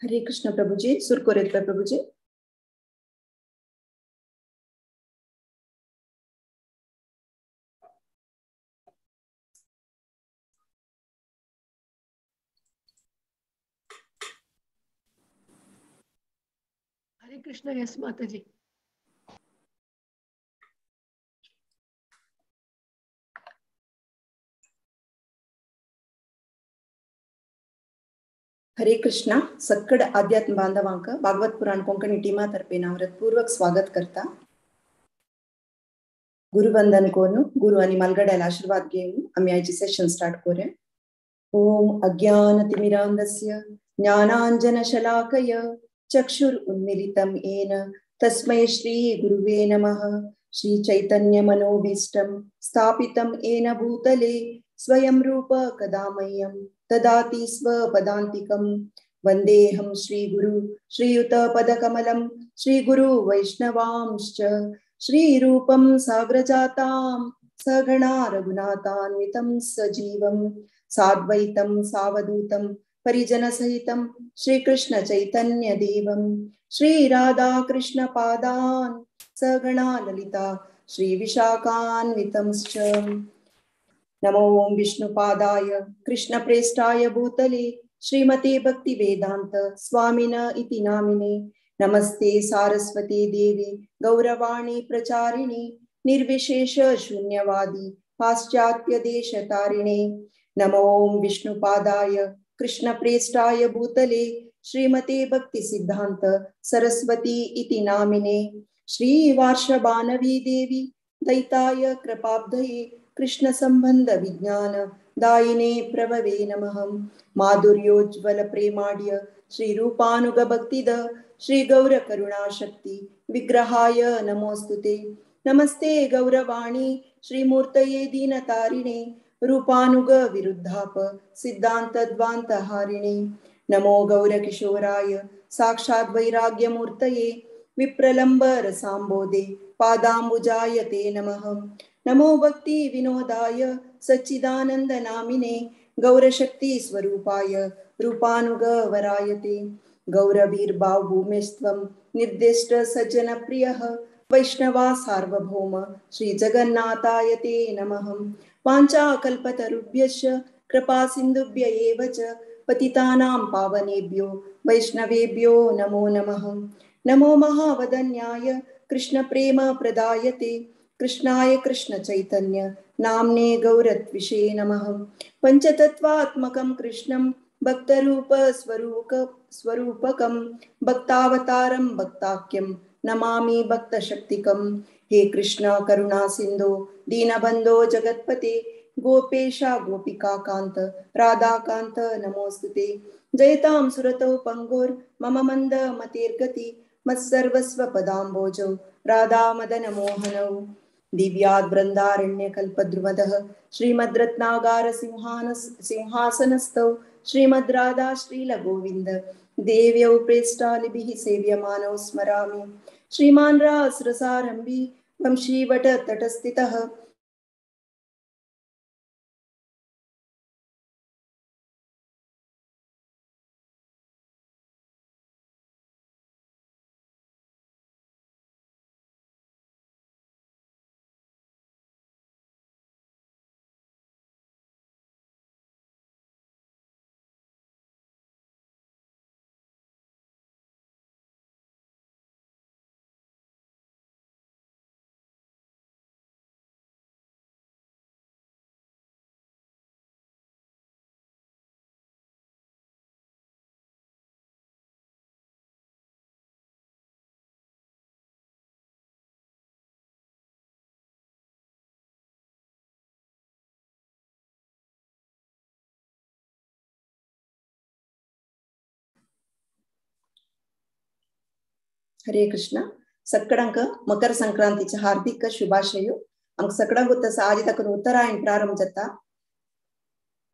हरे कृष्ण प्रभुजी, सुर कोरेत्वे प्रभुजी। हरे कृष्ण। यस माता जी। हरे कृष्णा. सक्कड आध्यात्म बांधवांक भागवत पुराण कोंकणी टीमा तर्फे हृत्पूर्वक स्वागत करता. गुरुवंदन करून गुरु आणि मालगड्याला आशीर्वाद घेऊन आम्ही आजचे सेशन स्टार्ट करूया. ओम अज्ञानतिमिरान्धस्य ज्ञानाञ्जनशलाकय चक्षुरुन्मीलितं येन तस्मै श्री गुरुवे नमः. श्री चैतन्य मनोभीष्टं स्थापितं येन भूतले स्वयं रूप कदा मह्यं ददाति स्वपदान्तिकं. वन्देऽहं श्रीगुरु श्रीयुतपदकमलं श्रीगुरु वैष्णवांश्च श्रीरूपं साग्रजातां सगणा रघुनाथान्वितं सजीवं साद्वैतं सावधूतं परिजनसहितं श्रीकृष्ण चैतन्य देवं श्रीराधाकृष्ण पादान् सगणा ललिता श्रीविशाखान्वितंश्च. नमो विष्णुपादाय कृष्णप्रेष्ठाय भूतले श्रीमते भक्तिवेदान्त स्वामिन इति नामिने. नमस्ते सारस्वती देवी गौरवाणी प्रचारिणे निर्विशेष शून्यवादी पाश्चात्य देश तारिणे. नमो विष्णुपादाय कृष्णप्रेष्ठाय भूतले श्रीमते भक्ति सिद्धांत सरस्वती इति नामिने. श्री वार्षभानवी देवी दैताय कृपाब्धये कृष्ण संबंध विज्ञान दायिने प्रभवे नमः. माधुर्योज्वल प्रेमाढ्य श्री रूपानुग भक्तिद श्री गौर करुणा शक्ति विग्रहाय नमोस्तुते. नमस्ते गौरवाणी श्रीमूर्तये दीनतारिणे रूपानुग विरुद्धाप सिद्धांत ध्वांत हारिणे. नमो गौर किशोराय साक्षात् वैराग्यमूर्तये विप्रलंब रसांबोधे पादांबुजाय ते नमः. नमो भक्ति विनोदाय सच्चिदानंद नामिने गौरशक्ति स्वरूपाय रूपानुग वरायते. गौरवीर्भाव भूमिस्त्वं निर्दिष्ट सज्जन प्रियः वैष्णवा सार्वभौम श्री जगन्नाथाय ते नमः. वाञ्छाकल्पतरुभ्यश्च कृपा सिन्धुभ्य एव च पतितानां पावनेभ्यो वैष्णवेभ्यो नमो नमः. नमो महावदन्याय कृष्ण प्रेम प्रदायते कृष्णाय कृष्ण चैतन्य नाम्ने गौरत्विषे नमः. पंचतत्वात्मकं कृष्णं भक्तरूप स्वरूपकं भक्तावतारं भक्ताख्यं नमामि भक्तशक्तिकं. हे कृष्ण करुणा सिंधो दीनबंधो जगत्पते गोपेशा गोपिका कांत राधाकांत नमोस्तुते. जयतां सुरतौ पंगोर मम मंद मतिर्गति मत्सर्वस्व पदाम्बोजौ राधा मदन मोहनौ. दिव्याद् वृन्दारण्य कल्पद्रुमदः श्रीमद्रत्नागार सिंहासनस्थौ श्रीमद् राधा श्रील गोविंद देव्यौ प्रेष्ठालिभिः सेव्यमानौ स्मरामि. श्रीमान् रासरसारम्भी वंशीवट तटस्थितः हरे कृष्ण. सक्कड़ंक मकर संक्रांतीचे हार्दिक शुभाशय. आमक सगळ्यांक तसं आज तक उत्तरायण प्रारंभ जाता.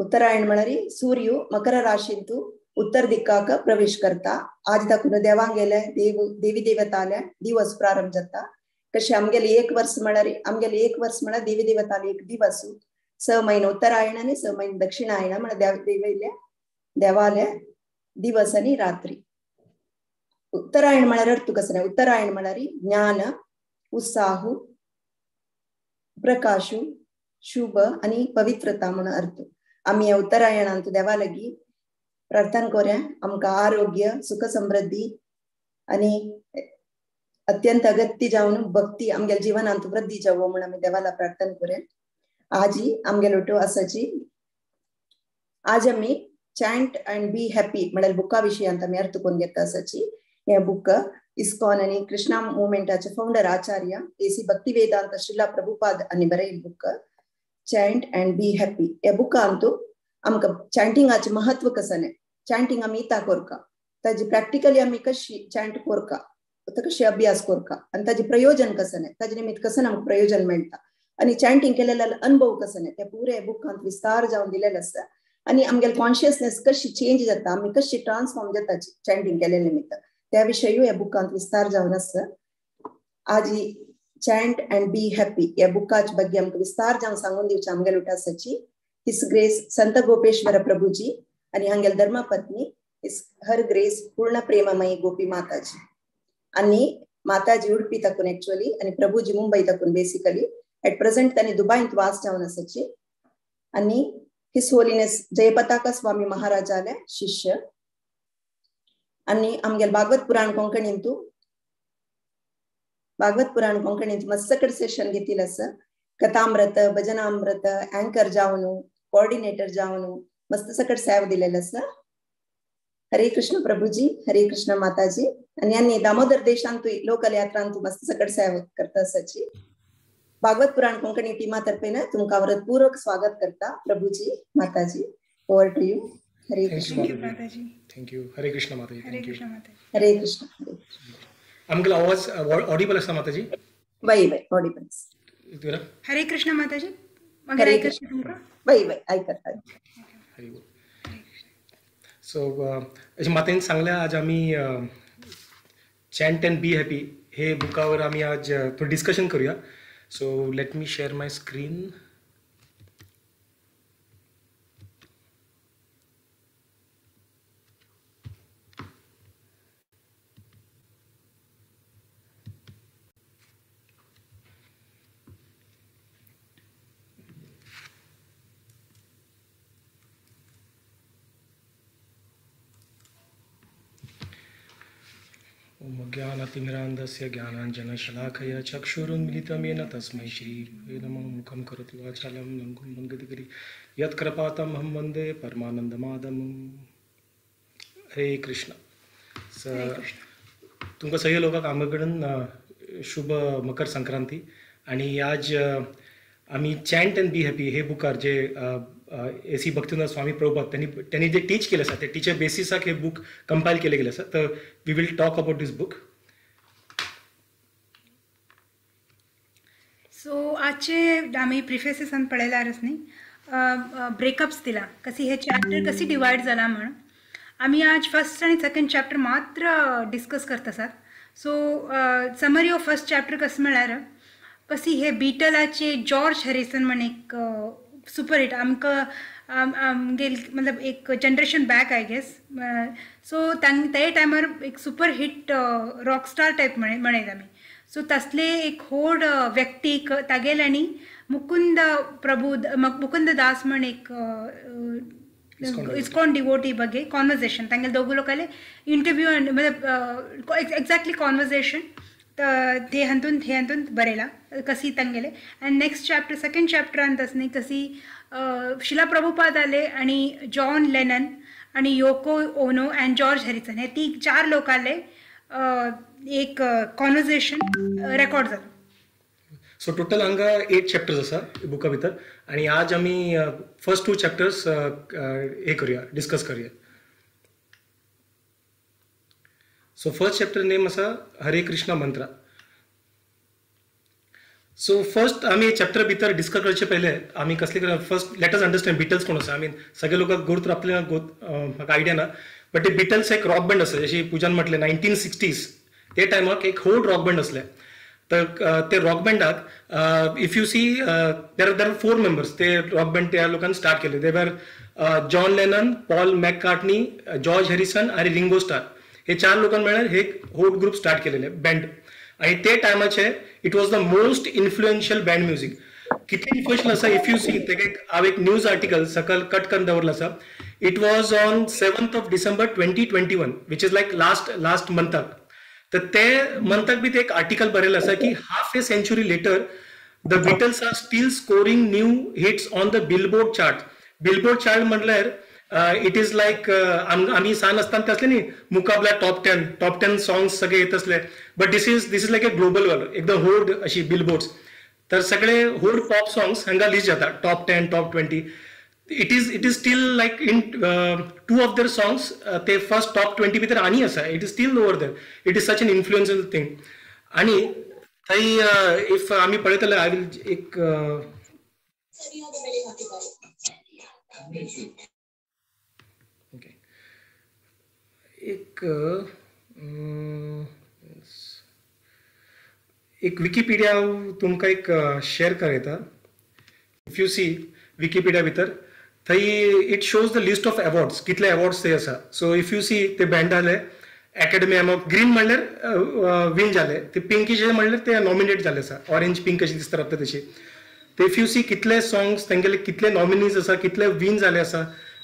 उत्तरायण म्हळ्यार सूर्य मकर राशींतू उत्तर दिक्काक प्रवेश करता. आज तक देवांक गेले देवी देवताले दिवस प्रारंभ जाता. कशें आमगेले एक वर्ष म्हळ्यार देवी देवताले एक दिवस 6 महिने उत्तरायण आणि 6 महिने दक्षिणायण म्हळ्यार देवाले दिवस आणि रात्री. उत्तरायण म्हळ्यार अर्थ कसं नाही. उत्तरायण म्हळ्यार ज्ञान, उत्साह, प्रकाश, शुभ आणि पवित्रता म्हणून अर्थ. आम्ही या उत्तरायणांत देवा लागी प्रार्थना करूया आमकां आरोग्य, सुख समृद्धी आणि अत्यंत अगत्य जावन भक्ती आमच्या जीवनांत वृद्धी जावो म्हणून आम्ही देवाला प्रार्थना करूया. आजी आमगेलो आसाची आज आम्ही चॅन्ट अँड बी हॅपी म्हळ्यार बुका विशीं आम्ही अर्थ करून घेता आसाची. हे बुक इस्कॉन आणि कृष्णा मुवमेंटाचे फाउंडर आचार्य एसी भक्तिवेदांत श्रीला प्रभुपाद आणि बरयिल्लें book chant and be happy. ह्या बुकांत आमकां चॅन्टिंगाचे महत्व कसं नाही, चॅन्टिंग आम्ही इता करका, ताजी प्रॅक्टिकली आम्ही कशी चॅन्ट करका, कशी अभ्यास करका आणि ताजे प्रयोजन कसं नाही, ताजे निमित्त कसं आमकां प्रयोजन मेळटा आणि चॅन्टिंग केलेला अनुभव कसं नाही, त्या पुऱ्या बुकांत विस्तार जावन दिलेलो आसा. आणि आमगेल कॉन्शियसनेस कशी चेंज जाता, आम्ही कशी ट्रान्सफॉर्म जाता चॅन्टिंग केलेल्या निमित्त त्या विषयी ह्या बुकांत विस्तार जावन आसा. आज चॅन्ट अँड बी हॅपी या बुकाच्या ಬಗ್ಗೆ आमकां विस्तार जावन सांगून दिवचे आमगेल उठासाची हिस ग्रेस संत गोपेश्वर प्रभुजी आणि हांगेल धर्मपत्नी हिस हर ग्रेस पूर्ण प्रेममयी गोपी माताजी. आणि माताजी उडपी तकून एक्चुअली आणि प्रभुजी मुंबई तकून बेसिकली एट प्रेझेंट त्यांनी दुबईत वास जावन आसाची. आणि हिस होलीनेस जयपताका स्वामी महाराजाले शिष्य. आणि आमगेल भागवत पुराण कोंकणींत मस्तकड सेशन घेतिल्लें आसा. कथामृत, भजनामृत, अँकर जावन कोऑर्डिनेटर जावन मस्त सकट सेवा दिलेले आसा. हरे कृष्ण प्रभुजी, हरे कृष्ण माताजी. आणि यांनी दामोदर देशांतूय लोकल यात्रांतू मस्त सकट सेवा करता आसाची. भागवत पुराण कोंकणी टीमा तर्फे तुमकां व्रतपूर्वक स्वागत करता प्रभुजी माताजी. Over to you. Hare Krishna माताजी. Thank you. हरे कृष्ण माताजी. हरे कृष्ण माताजी. हरे कृष्ण. आमगेलो आवाज ऑडिबल आसा माताजी? वय वय ऑडिबल. हरे कृष्ण माताजी. मगर ऐकत तुमकां? वय वय ऐकत. हरे बोल. सो अशें मातेन सांगलें आज आमी चॅन्ट अँड बी हॅपी हे बुकावर आमी आज थोडं डिस्कशन करूया. So let me share my screen. ज्ञानतिमिरान्धस्य ज्ञानाञ्जनशलाकया चक्षुरुन्मिलितं येन तस्मै श्रीगुरवे नमः. मुखं करोति वाचालं लङ्घुं लङ्घयति यत्कृपातमहं वन्दे परमानन्दमाधवम्. हरे कृष्ण. तुमकां सगळ्या लोकांक आमचे कडेन शुभ मकर संक्रांती. आणि आज आमी चॅन्ट अँड बी हॅपी हे बुकार जे एसी भक्तिनाथ स्वामी प्रभुपाद त्यांनी जे टीच केलें आसा ते टीचर बेसिसाक हे बुक कंपायल केले गेले आसा. तर we will talk about this book. So आजचे आम्ही प्रिफेसिसान पळयल्यारच न्ही ब्रेकअप्स दिला कशी हे चॅप्टर कशी डिवायड जाला म्हणून. आम्ही आज फर्स्ट आणि सेकंड चॅप्टर मात्र डिस्कस करत आसात. So summary of first chapter कसं म्हळ्यार कशी हे बिटलाचे जॉर्ज हॅरिसन म्हण एक सुपर हिट आमकां आमगेल मतलब एक generation back I guess. So ते टायमार एक super hit rock star type म्हणत आमी. सो तसले एक व्हड व्यक्तीक तागेल आनी मुकुंद दास म्हण एक इस्कॉन डिवोटी ಬಗ್ಗೆ कॉन्वर्सेशन तांगेले दोगू लोकांले इंटरव्यू मतलब एक्झॅक्टली कॉन्वर्सेशन ते हातून बरयला कशी तांगेले. आनी नेक्स्ट चॅप्टर सेकंड चॅप्टरांत असनी कशी शिला प्रभुपाद आले आणि जॉन लेनन आणि योको ओनो अँड जॉर्ज हॅरिसन हे ती 4 लोकांले एक कॉन्वर्सेशन रेकॉर्ड जालो. सो टोटल हांगा 8 चॅप्टर्स आसा बुका भितर. आणि आज आमी फर्स्ट 2 चॅप्टर्स हे करूया डिस्कस करूया. सो फर्स्ट चॅप्टर नेम आसा हरे कृष्ण मंत्र. सो फर्स्ट आमी चॅप्टर भितर डिस्कस करचे पयले आमी कसले first let us understand Beatles कोण आसा. सगळे लोकांक गोर आपल्याला म्हाका आयडिया ना बट ते बिटल्स एक रॉक बँड आसा जशी पूजान म्हटलें 1960s ते टायमाक एक व्हड रॉक बँड असले. तर ते रॉक बँडाक if you see there are 4 members ते रॉक बँड त्या लोकांनी स्टार्ट केले. They were John Lennon, Paul McCartney, George Harrison आणि रिंगो स्टार हे 4 लोकांनी मेळून हे होट ग्रुप स्टार्ट केलेले बँड आणि ते टायमाचे it was the most influential band music. कितले इन्फ्लुएन्शियल आसा इफ यू सी हांव एक न्यूज आर्टिकल सकल कट करून दवरला आसा. It was on 7th of December 2021 which is like last मंथाक. तर ते मंथाक बी ते एक आर्टिकल बरयलें आसा की half a century later the Beatles are still scoring new hits on the Billboard chart. Billboard chart म्हटल्यार इट इज लायक आम्ही सान असताना ते असले न्ही मुकाबला टॉप 10 सॉंग्स सगळे येत असले. But this is like a global one एकदम होड अशी बिलबोर्ड्स. तर सगळे होड पॉप सॉंग्स हांगा लिस्ट जाता top 10 top 20. It is steel like in 2 of their songs ते फर्स्ट टॉप 20 भितर आनी आसा. It is steel over there. It is such an influential thing. आणि थंय इफ आम्ही पळयतले आय विल एक ओके एक विकिपीडिया तुमकां एक share करयता. If you C Wikipedia भितर थंय it shows the list of awards कितले अवॉर्ड्स थंय आसा. सो इफ यू सी ते बँड जाले अकॅडमी ऑफ ग्रीन म्हणल्यार विन जाले. ते पिंकीश म्हणल्यार ते नॉमिनेट जाले आसा. ऑरेंज पिंक अशी दिसता रावता तशी. ते इफ यू सी कितले सॉंग्स तेंगेले कितले नॉमिनीज आसा कितले विन जाले आसा.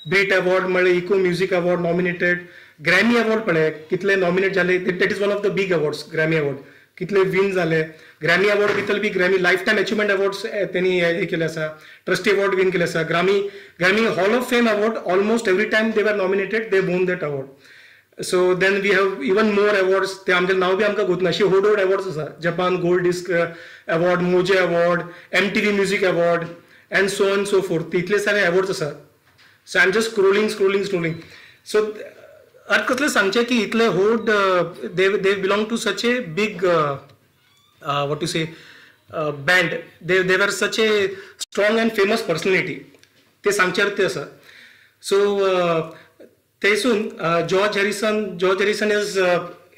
ब्रीट अवॉर्ड म्हणल्यार Echo music award nominated. Grammy award पळय कितले नॉमिनेट जाले. That is one of the big awards Grammy award. कितले विन जाले. ग्रॅमी अवॉर्ड भितर बी Grammy lifetime achievement awards त्यांनी हे केले आसा. ट्रस्टी अवॉर्ड विन केले आसा. Grammy hall of fame award almost every time they वर nominated they won that award. So then we have even more awards. ते आमचे नाव बी आमकां गोतना अशी होड अवॉर्ड्स आसा. Japan gold disc award Mojo award MTV music award and so on so forth. इतले सारे awards आसा. So I am just scrolling. So अर्थ कसले सांगचे की इतले होड they belong to such a big what to say band. They were such a strong and famous personality. ते सांगचे अर्थ आसा. सो थंयसून George Harrison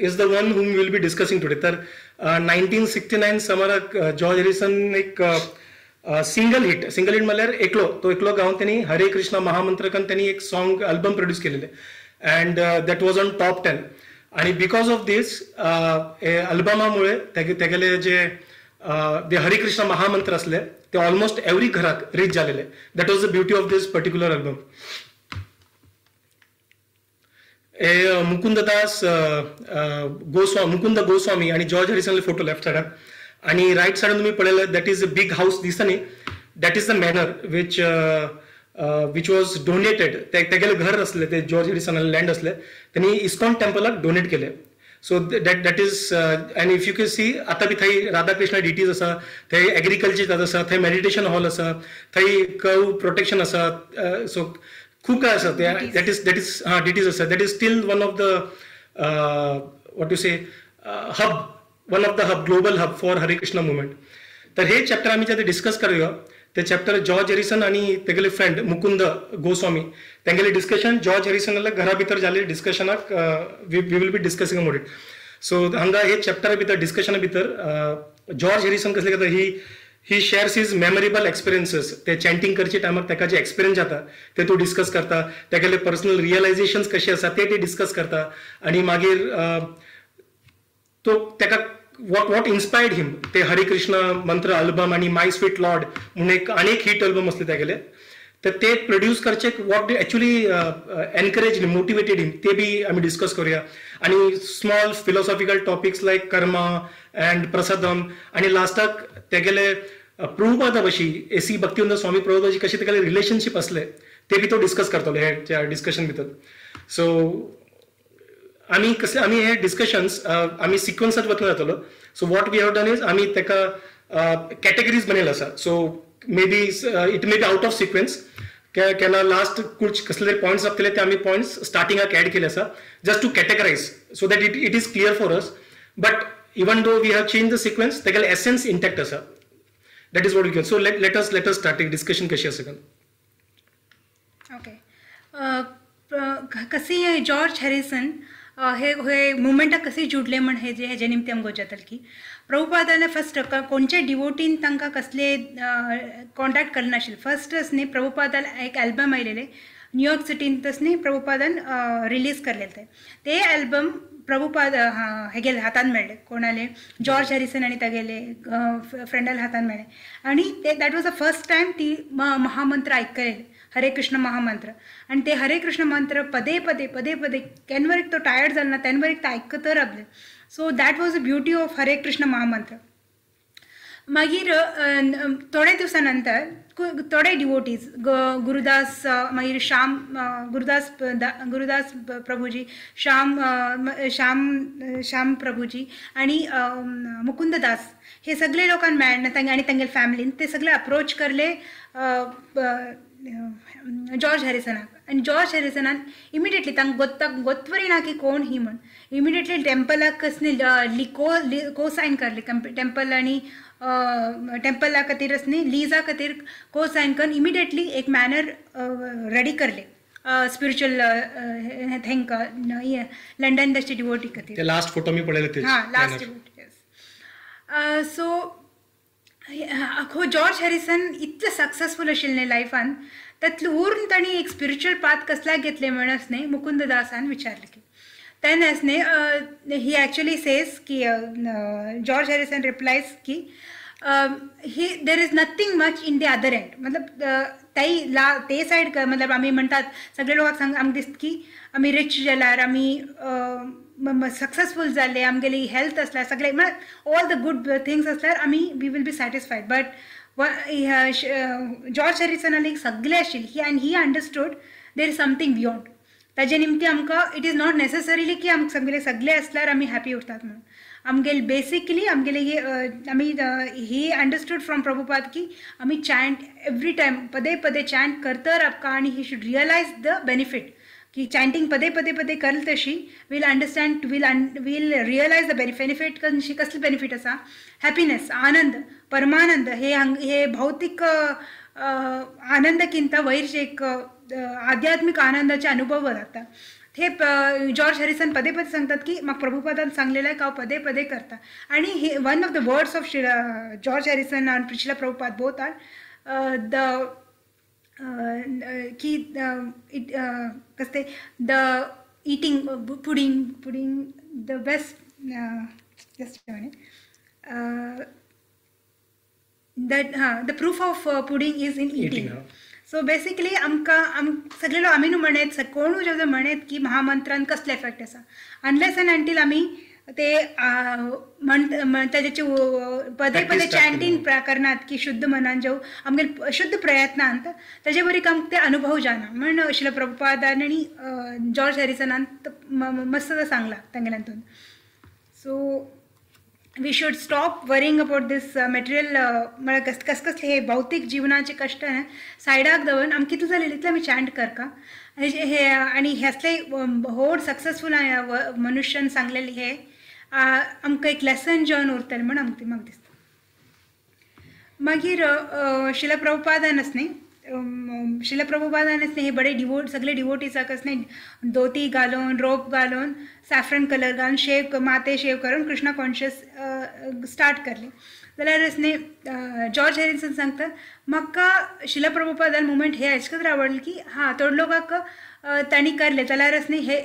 is the one whom we will be discussing today. तर 1969 समाराक जॉर्ज हॅरिसन एक single hit म्हणल्यार एकलो गावन त्यांनी हरे कृष्णा महामंत्रकान त्यांनी एक सॉंग अल्बम प्रोड्यूस केलेले and that was on top 10. आणि बिकॉज ऑफ दिस अल्बमामुळे तेगेले जे हरे कृष्णा महामंत्र असले ते ऑलमोस्ट एव्हरी घराक रीच झालेले. That was the beauty of this particular album. Mukund Goswami आणि जॉर्ज हॅरिसनले फोटो लेफ्ट सायडाक आणि राईट सायडान तुम्ही पळयले that is a big house दिसता न्ही. That is the manor which was donated. तेगेले घर असले ते जॉर्ज हॅरिसनाले लँड असले त्यांनी इस्कॉन टेम्पलाक डोनेट केले. So that is and if you can see आता बी थंय राधाकृष्ण डिटीज आसा. थंय एग्रीकल्चर आसा. थंय मेडिटेशन हॉल आसा. थंय कव प्रोटेक्शन आसा. सो खूप काय आसा. दॅट इज डिटीज आसा. That is steel one of the what you say hub. One of the hub global hub for हरे कृष्णा मुवमेंट. तर हे चॅप्टर आम्ही जे डिस्कस करूया ते चॅप्टर जॉर्ज हॅरिसन आणि तेगेले फ्रेंड मुकुंद गोस्वामी तेंगेले डिस्कशन जॉर्ज हॅरिसनाले घरा भितर जाल्ले डिस्कशनाक we will be discussing about it. So हांगा हे चॅप्टरा भितर डिस्कशना भितर जॉर्ज हॅरिसन कसले करता ही शेअर्स हिज मेमोरेबल एक्सपिरियन्सेस. ते चॅन्टिंग करचे टायमार ताका जे एक्सपिरियन्स जाता ते तो डिस्कस करता. तेगेले पर्सनल रियलायझेशन्स कशे आसा ते डिस्कस करता. आणि मागीर तो ताका what inspired him ते हरे कृष्ण मंत्र अल्बम आणि माय स्वीट लॉर्ड म्हणून अनेक हिट अल्बम असले तेगेले. तर ते प्रोड्यूस करचे what actually encourage motivated him ते बी आम्ही डिस्कस करूया. आणि small philosophical topics like karma and prasadam आणि लास्टाक तेगेले प्रभुपादा कशी AC भक्तिवंत स्वामी प्रभुपादाची कशी तेगेले रिलेशनशिप असले ते बी तो डिस्कस करतलो ह्या डिस्कशन भितर. सो आम्ही हे डिस्कशन्स आम्ही सिक्वन्सात वचून जातलो. So what we have done is आम्ही ताका कॅटेगरीज बनेल आसा. So may be it may be out of sequence केन्ना लास्ट कसले पॉयंट्स आसतले ते आम्ही पॉयंट्स स्टार्टिंगाक ऍड केले आसा just to categorize so that it is clear for us. But even though we have change the sequence तेगेले essence intact आसा. That is what we can. So let us start एक discussion कशी आसा. Okay कशी George Harrison हे मुवमेंटाक कशी जुडले म्हण हेजे निमते आमकां जातले की प्रभुपादान फर्स्ट कोणचे डिवोटीन तांकां कसले कॉन्टॅक्ट करना नाशिल्ले. फर्स्ट न्ही प्रभुपादान एक अल्बम आयलेले न्यूयॉर्क सिटीन न्ही प्रभुपादान रिलीज केल्ले ते अल्बम प्रभुपाद हेगेले हातान मेळ्ळे कोणाले जॉर्ज हॅरिसन आनी तागेले फ्रेंडाले हातान मेळ्ळे आनी ते that was the first time ती महामंत्र आयकलेले हरे कृष्ण महामंत्र आनी ते हरे कृष्ण मंत्र पदे पदे पदे पदे केन्ना तो टायर्ड जालो ना तेन्ना तो आयकत रावले so that was the beauty of हरे कृष्ण महामंत्र मागीर थोडे दिवसा नंतर थोडे डिवोटीज गुरुदास मागीर श्याम गुरुदास प्रभुजी श्याम प्रभुजी आणि मुकुंददास हे सगळे लोकांना मेळ्ळे आणि तांगे फॅमिलीन ते सगळे अप्रोच करले जॉर्ज हॅरिसनाक आनी जॉर्ज हॅरिसनान इमिडिएटली तांकां गोत्वरी ना की कोण ही म्हण इमिडिएटली टेम्पलाक कसली को सायन करली टेम्पल आनी टेम्पला खातीर न्ही लिजा खातीर को सायन करून इमिडिएटली एक मॅनर रेडी करले स्पिरिच्युअल थँक लंडन दसचे डिवोटी खातीर लास्ट फोटो मी पळयले ते हां लास्ट डिवोटी सो हो जॉर्ज हॅरिसन इतलें सक्सेसफूल आशिल्लें लायफान तातूंत उरून तांणी एक स्पिरिच्युअल पाथ कसल्याक घेतले म्हणस न्ही मुकुंददासान विचारले की तेन्नाच न्ही ही एक्चुअली सेज की जॉर्ज हॅरिसन रिप्लायज की there is nothing much in the other end मतलब ते सायड मतलब आमी म्हणटात सगळे लोकांक आमकां दिसता की आमी रिच जाल्यार आमी सक्सेसफूल जाल्ले आमगेली हेल्थ आसल्यार सगळे म्हळ्यार ऑल द गुड थिंग्स आसल्यार आमी we will be satisfied but George हॅरिसनाक सगळे आशिल्ले आनी he understood there is something beyond ताजे निमती आमकां इट इज नॉट नेसेसरिली की आमकां सगळे आसल्यार आमी हॅपी उरतात म्हणून आमगेले बेसिकली आमगेले आमी ही अंडरस्टूड फ्रॉम प्रभुपाद की आमी चॅन्ट एवरी टायम पदे पदे चॅन्ट करता रावता आनी he should realise the benefit की चॅन्टिंग पदे पदे पदे करले तशी will understand will realise the benefit कसले बेनिफीट आसा हॅपीनेस आनंद परमानंद हे भौतिक आनंदक्किंत वयर एक आध्यात्मिक आनंदाचे अनुभव जाता हे जॉर्ज हॅरिसन पदे पदे सांगतात की म्हाका प्रभुपादान सांगलेलें हांव पदे पदे करता आनी he one of the words of George Harrison आनी Srila Prabhupada both are the key it कसते the eating pudding the best just that the proof of pudding is in eating. So basically सगळे लोक आमी न्हू म्हणत कोणूय जे म्हणत की महामंत्रान कसले इफेक्ट आसा अनलेस एंड अंटील आमी ते ताचे पदे पदे चॅन्टीन करनात की शुद्ध मनान जेव आमगे शुद्ध प्रयत्नांत ताजे बरीक आमकां ते अनुभव जाना म्हण श्रील प्रभुपादान आनी जॉर्ज हॅरिसनान मस्त सांगला तांगेल्यातून so we should stop worrying about these material म्हळ्यार कसले हे भौतीक जीवनाचे कश्ट सायडाक दवरून आमकां कितले जालें तितले आमी चॅन्ट करता हे आनी हेसले व्हड सक्सेसफूल मनुश्यान सांगलेले हे आमकां एक लेसन जावन उरतलें म्हण म्हाका दिसता मागीर श्रील प्रभुपादानच न्ही श्रील प्रभुपादानच न्ही हे बडे सगळे डिवोटीजाक न्ही धोती घालून रोप घालून सॅफ्रन कलर घालून शेव माथे शेव करून कृष्णा कॉन्शियस स्टार्ट करले जाल्यार न्ही जॉर्ज हॅरिसन सांगता म्हाका श्रील प्रभुपादान मुवमेंट हे हेच खातीर आवडले की हां थोडे लोकांक तांणी करले जाल्यार न्ही हे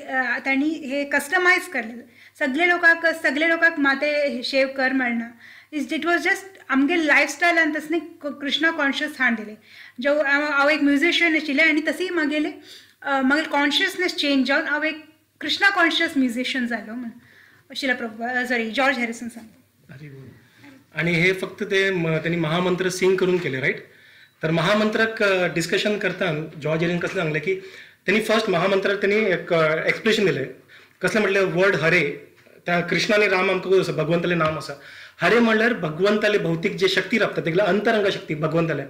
तांणी हे कस्टमायज करले सगळे लोकांक माथे शेव कर म्हणना इट वॉज जस्ट आमगे लायफस्टायलान तस न्ही कृष्णा कॉन्शियस हाड दिले जो हांव एक म्युजिशियन आशिल्लें आनी तशी मागेले कॉन्शियसनेस चेंज जावन हांव एक कृष्णा कॉन्शियस म्युजिशियन जालो म्हण श्रील प्रभुपाद जॉर्ज हॅरिसन सांगता आणि हे फक्त ते त्यांनी महामंत्र सिंग करून केले राईट तर महामंत्राक डिस्कशन करताना जॉर्ज हॅरिसन कसले सांगले की त्यांनी फर्स्ट महामंत्राक त्यांनी एक एक्सप्रेशन दिले कसले म्हटले वर्ड हरे त्या कृष्ण आणि राम आमकां कसो भगवंताले नाम आसा हरे म्हणल्यार भगवंताले भौतिक जे शक्ती राबता तेका अंतरंग शक्ती भगवंताले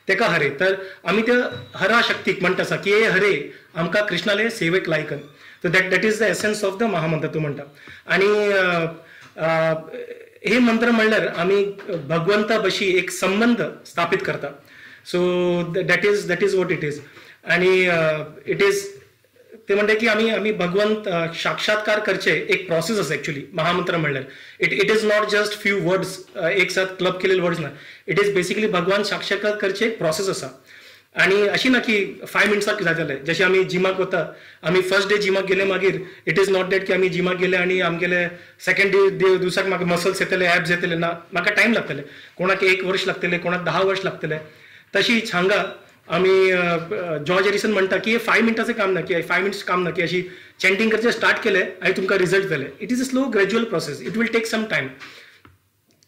तेका हरे तर आमी त्या हरा शक्तीक म्हणटा आसा की हे हरे आमकां कृष्णाले सेवेक लायकन तर that is the essence of the महामंत्र तूं म्हणटा आणि हे मंत्र म्हणल्यार आमी भगवंता बशी एक संबंध स्थापित करता so that is what it is आणि इट इज ते म्हणते की आम्ही भगवंत साक्षात्कार करचे एक प्रोसेस आसा एक्चुअली महामंत्र म्हणल्यार it is not just few words एक साथ क्लब केलेले वर्ड्स ना इट इज बेसिकली भगवान साक्षात्कार करचे एक प्रोसेस आसा आणि अशी ना की 5 मिनिट्साक जातले. जशें आमी जिमाक वता, आमी फर्स्ट डे जिमाक गेले मागीर इट इज नॉट दॅट की आमी जिमाक गेले आनी आमगेले सेकंड डे दिवसाक म्हाका मसल्स येतले, एब्स येतले ना, म्हाका टायम लागतले. कोणाक 1 वर्ष लागतले, कोणाक 10 वर्ष लागतले. तशीच हांगा आमी जॉर्ज एरिसन म्हणटा की 5 मिनिटाचें काम ना, की 5 मिनिट्स काम ना, की अशी चॅन्टिंग करचें स्टार्ट केलें आनी तुमकां रिजल्ट जाले. It is a slow gradual process. It will take some time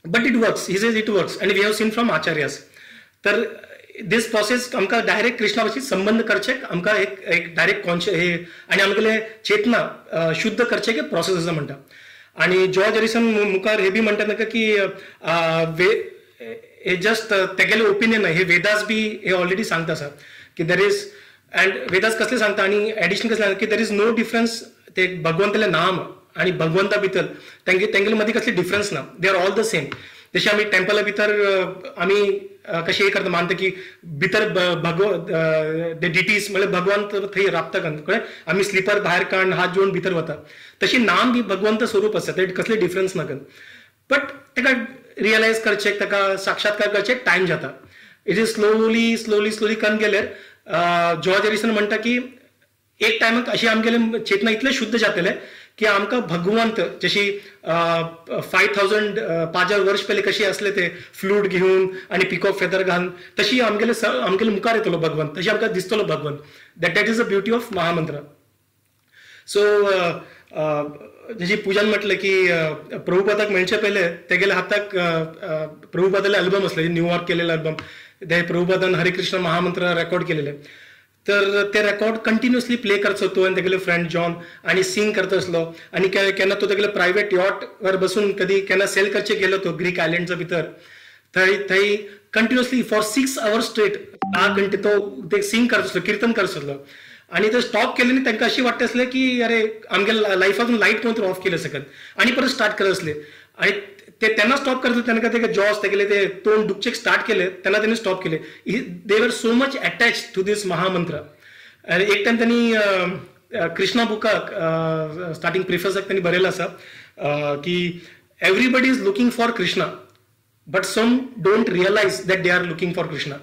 but it works. He says it works and we have seen from acharyas. तर दिस प्रोसेस आमकां डायरेक्ट कृष्णा भशेन संबंध करचे, आमकां एक डायरेक्ट कॉन्शियस हे आनी आमगेले चेतना शुद्ध करचे की प्रोसेस असं म्हणटा. आणि जॉर्ज एरिसन मुखार हे बी म्हणटा नका की हे जस्ट तेगेले ओपिनियन हे वेदास बी हे ऑलरेडी सांगता सर की देर इज अँड वेदास कसले सांगता आणि एडिशन कसले सांगता की देर इज नो डिफरन्स. ते भगवंताले नाम आणि भगवंता भितर तेंगेले मदीं कसले डिफरन्स ना. They are all the same. जशें आमी टेम्पला भितर आमी कशें हे करता मानता की भितर डिटीज म्हणजे भगवंत थंय राबता कळ्ळें. आमी स्लिपर भायर काडून हात जोडून भितर वता. तशी नाम बी भगवंत स्वरूप आसता. ते कसले डिफरन्स नाका. बट ताका रियलायज करचे, ताका साक्षात्कार करचे टायम जाता. इट इज स्लोली करून गेल्यार जॉर्ज एरिसन म्हणटा की एक टायमाक अशी आमगेले चेतना इतले शुद्ध जातले की आमकां भगवंत जशी 5000 वर्ष पयलीं कशी असले ते फ्लूट घेवन आणि पिकॉक फेदर घालून तशी आमगेले मुखार येतलो भगवंत. तशी आमकां दिसतलो भगवंत. That is the beauty of महामंत्र. सो जशी पूजान म्हटलं की प्रभुपादाक मेळचे पहिले तेगेले हाताक प्रभुपादाले अल्बम असले, न्यूयॉर्क केलेले अल्बम. ते प्रभुपादान हरे कृष्ण महामंत्र रेकॉर्ड केलेले. तर ते रेकॉर्ड कंटिन्युअसली प्ले करचो तो आणि तेगेले फ्रेंड जॉन आणि सिंग करता असलो. आणि केन्ना तो तेगेले प्रायवेट यॉट वर बसून कधी केन्ना सेल करचे गेलो तो ग्रीक आयलँडच्या भितर. थंय कंटिन्युअसली फॉर 6 hours स्ट्रेट 6 घंटे तो ते सिंग करता असलो, कीर्तन करता असलो. आणि ते स्टॉप केले नी तांकां अशी वाटता असले की अरे आमगे लायफातून लायट कोण तरी ऑफ केले सकत आणि परत स्टार्ट करत असले. आणि ते त्यांना स्टॉप करता तेन्ना ते जॉस तेगेले ते तोंड दुखचे स्टार्ट केले तेन्ना त्यांनी स्टॉप केले. दे वर सो मच अटॅच टू दीस महामंत्र. आणि एक टाइम त्यांनी कृष्णा बुकाक स्टार्टिंग प्रिफर्साक त्यांनी बरयलें आसा की everybody is looking for Krishna but some don't realise that they are looking for Krishna.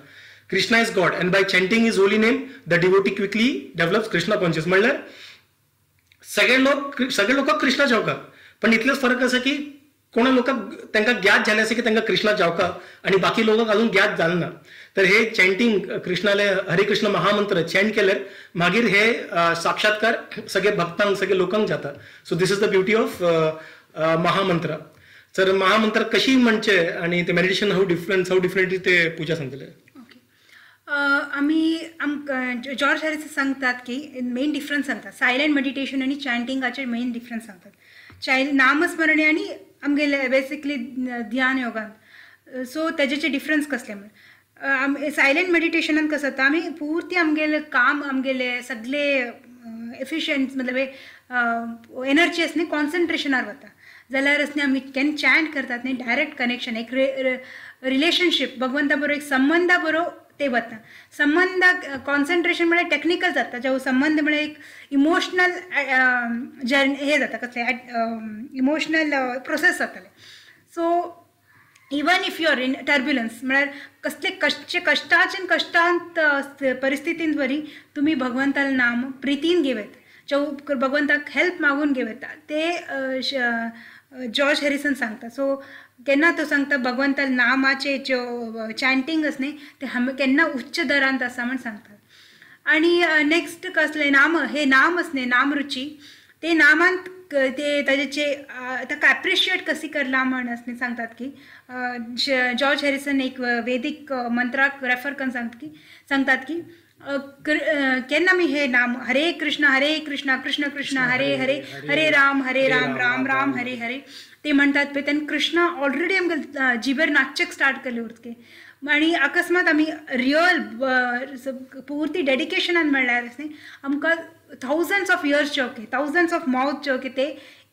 Krishna is God and by chanting is holy name the devotee quickly develops Krishna conscious. म्हणल्यार सगळे लोक कृष्णा जावका पण इतलेच फरक आसा की कोणा लोकांक तांकां ज्ञात झाले असे की तांकां कृष्णा जावका आणि बाकी लोकांक अजून ज्ञात जालें ना. तर हे चॅन्टिंग कृष्णाले हरे कृष्ण महामंत्र चॅन्ट केल्यार मागीर हे साक्षात्कार सगळे भक्तांक सगळे लोकांक जाता. So this is the beauty of महामंत्र. तर महामंत्र कशी म्हणचे आणि ते मेडिटेशन हाऊ डिफरंटली ते पूजा सांगतले. आम्ही जॉर्ज हॅरिस सांगतात की मेन डिफरन्स सांगतात सायलेंट मेडिटेशन आणि चॅन्टिंगाचे मेन डिफरन्स सांगतात. नामस्मरणे आणि आमगेले बेसिकली ध्यान योगान. सो तेजेचे डिफरन्स कसले म्हण सायलेंट मेडिटेशनान कसं जाता आमी पुर्ती आमगेले काम आमगेले सगळे एफिशियंट मतलब एनर्जी आसा न्ही कॉन्सन्ट्रेशनार वता. जाल्यार आसनी आमी केन्ना चॅन्ट करतात न्ही डायरेक्ट कनेक्शन एक रिलेशनशीप भगवंता बरोबर एक संबंधा बरोबर ते वता. संबंध कॉन्सन्ट्रेशन म्हळ्यार टेक्निकल जाता जो संबंध म्हळ्यार एक इमोशनल जर्नी हे जाता कसले इमोशनल प्रोसेस जाताले. So even if you are in turbulence म्हळ्यार कसले कष्टांत परिस्थितीन वरी तुम्ही भगवंताला नाम प्रितीन घेवेत जो भगवंताक हेल्प मागून घेवेता ते जॉर्ज हॅरिसन सांगता. सो केन्ना तो सांगता भगवंता नामाचे जो चॅन्टिंग आसा न्ही ते केन्ना उच्च दरांत आसा म्हण सांगतात. आणि नेक्स्ट कसले नाम हे नाम आसा न्ही नामरुची ते नामांत ते ताजेचे ताका एप्रिशिएट कशी करला म्हण आसा न्ही सांगतात की जॉर्ज हॅरिसन एक वेदीक मंत्राक रेफर करून सांगतात की केन्ना आमी हे नाम हरे कृष्ण कृष्ण कृष्ण हरे हरे हरे राम राम राम हरे हरे ते म्हणतात पळय तेन्ना कृष्णा ऑलरेडी आमकां जिबेर नाचचेक स्टार्ट केले उरके. आणि अकस्मात आमी रियल पुर्ती डेडिकेशनान म्हणल्यार न्ही आमकां थाउजंड्स ऑफ इयर्स जे ओके थाउजंड्स ऑफ माउथ जे ओके ते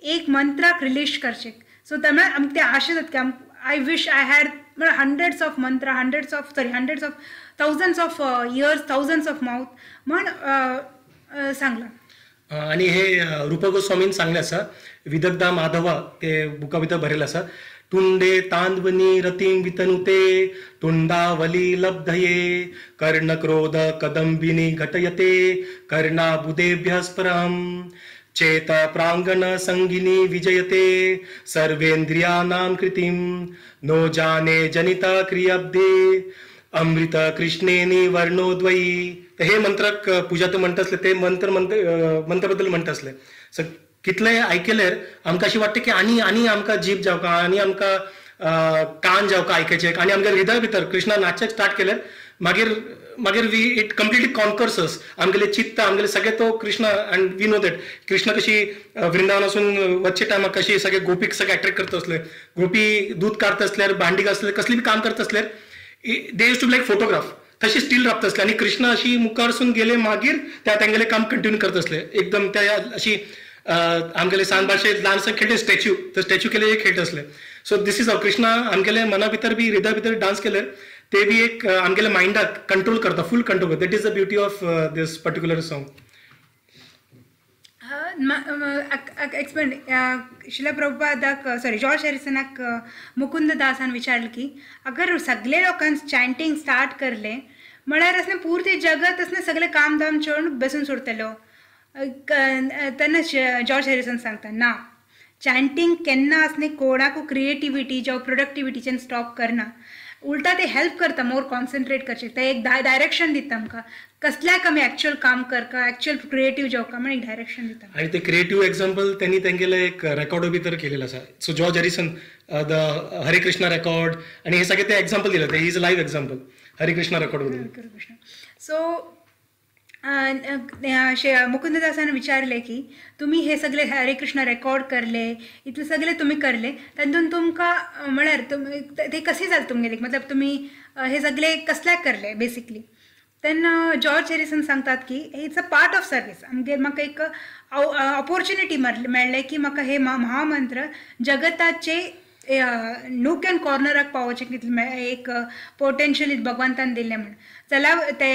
एक मंत्राक रिलीज करचे. सो त्यामुळे आमकां ते आशा जाता की आय विश आय हॅड म्हळ्यार हंड्रेड्स ऑफ मंत्र hundreds of thousands of years thousands of mouth म्हण सांगला. आणि हे रूप गोस्वामीन सांगले आसा विदग्धा माधवा ते बुका भितर बरयलें आसा तुंडे तांदवनी रतिं वितनुते तुंडावली लब्धये कर्णक्रोध कदंबिनी घटयते कर्णाबुदेभ्यः परम् चेत प्रांगण संगिनी विजयते सर्वेंद्रियानां कृतिं नो जाने जनिता क्रियाब्दे अमृत कृष्णेनी वर्णोद्वयी. तर हे मंत्र पुजात म्हणत असले ते मंत्राबद्दल म्हणत असले. सो कितले आयकले आमकां अशी वाटते की आनी आमकां जीभ जावका आनी आमकां कान जावका आयकचे आनी आमच्या हृदय भितर कृष्णा नाचक स्टार्ट केले मागीर we it completely conquers us. आमगेले चित्त आमगेले सगळे तो Krishna and we know that Krishna कशी वृंदावनासून वचचे टायमाक कशी सगळे गोपीक सगळे अट्रॅक्ट करता असले. गोपी दूध काढत असल्यार भांडी घासले कसली बी काम करता असल्यार दे यूज टू लायक फोटोग्राफ तशी स्टील राबता असले आनी कृष्ण अशी मुखारसून गेले मागीर तेंगेले काम कंटिन्यू करता असले. एकदम त्या अशी आमगेले सांज भाशेंत ल्हानसो खेळटे स्टॅच्यू तर स्टॅच्यू केले खेळटा असले. So this is how Krishna आमगेले मना भितर बी हृदया भितर डान्स केले ते बी एक आमगेले मायंडाक कंट्रोल करता फूल कंट्रोल करता. That is the beauty of this particular song. Explain Srila प्रभुपादाक सॉरी जॉर्ज हॅरिसनाक मुकुंद दासान विचारलं की अगर सगळे लोकांनी चॅन्टिंग स्टार्ट करले म्हळ्यार असणे पूर्ती जगत असणे सगळे काम धाम सोडून बसून सोडतलो. तेन्ना जॉर्ज हॅरिसन सांगता ना चॅन्टिंग केन्ना असणे कोणाकू क्रिएटिविटी जावं प्रोडक्टिविटीच्यान स्टॉप करना उलटा ते हेल्प करता मोर कॉन्सन्ट्रेट करचे. ते एक डायरेक्शन दिता आमकां कसल्याक आमी एक्च्युअल काम करता एक्च्युअल क्रिएटिव्ह जावका म्हण एक डायरेक्शन दिता. आणि ते क्रिएटिव्ह एक्झाम्पल त्यांनी तेंगेले एक रेकॉर्ड भितर केलेलं आसा. सो जॉर्ज हॅरिसन द हरे कृष्णा रेकॉर्ड आणि हे सगळे ते एक्झाम्पल दिले ते इज अ लाईव्ह एक्झाम्पल हरे कृष्णा रेकॉर्ड बद्दल. सो मुकुंददासान विचारले की तुम्ही हे सगळे हरे कृष्ण रेकॉर्ड करले इतले सगळे तुम्ही करले तातूंत तुमकां म्हळ्यार ते कशें जालें तुमगेले मतलब तुम्ही हे सगळे कसल्याक करले बेसिकली. तेन्ना जॉर्ज हॅरिसन सांगतात की it's a part of service. आमगेर म्हाका एक ऑपॉर्च्युनिटी मेळ्ळें की म्हाका हे महामंत्र जगताचे नूक अँड कॉर्नराक पावोवचें कितलें एक पोटेन्शियल भगवंतान दिल्लें म्हण जाल्यार ते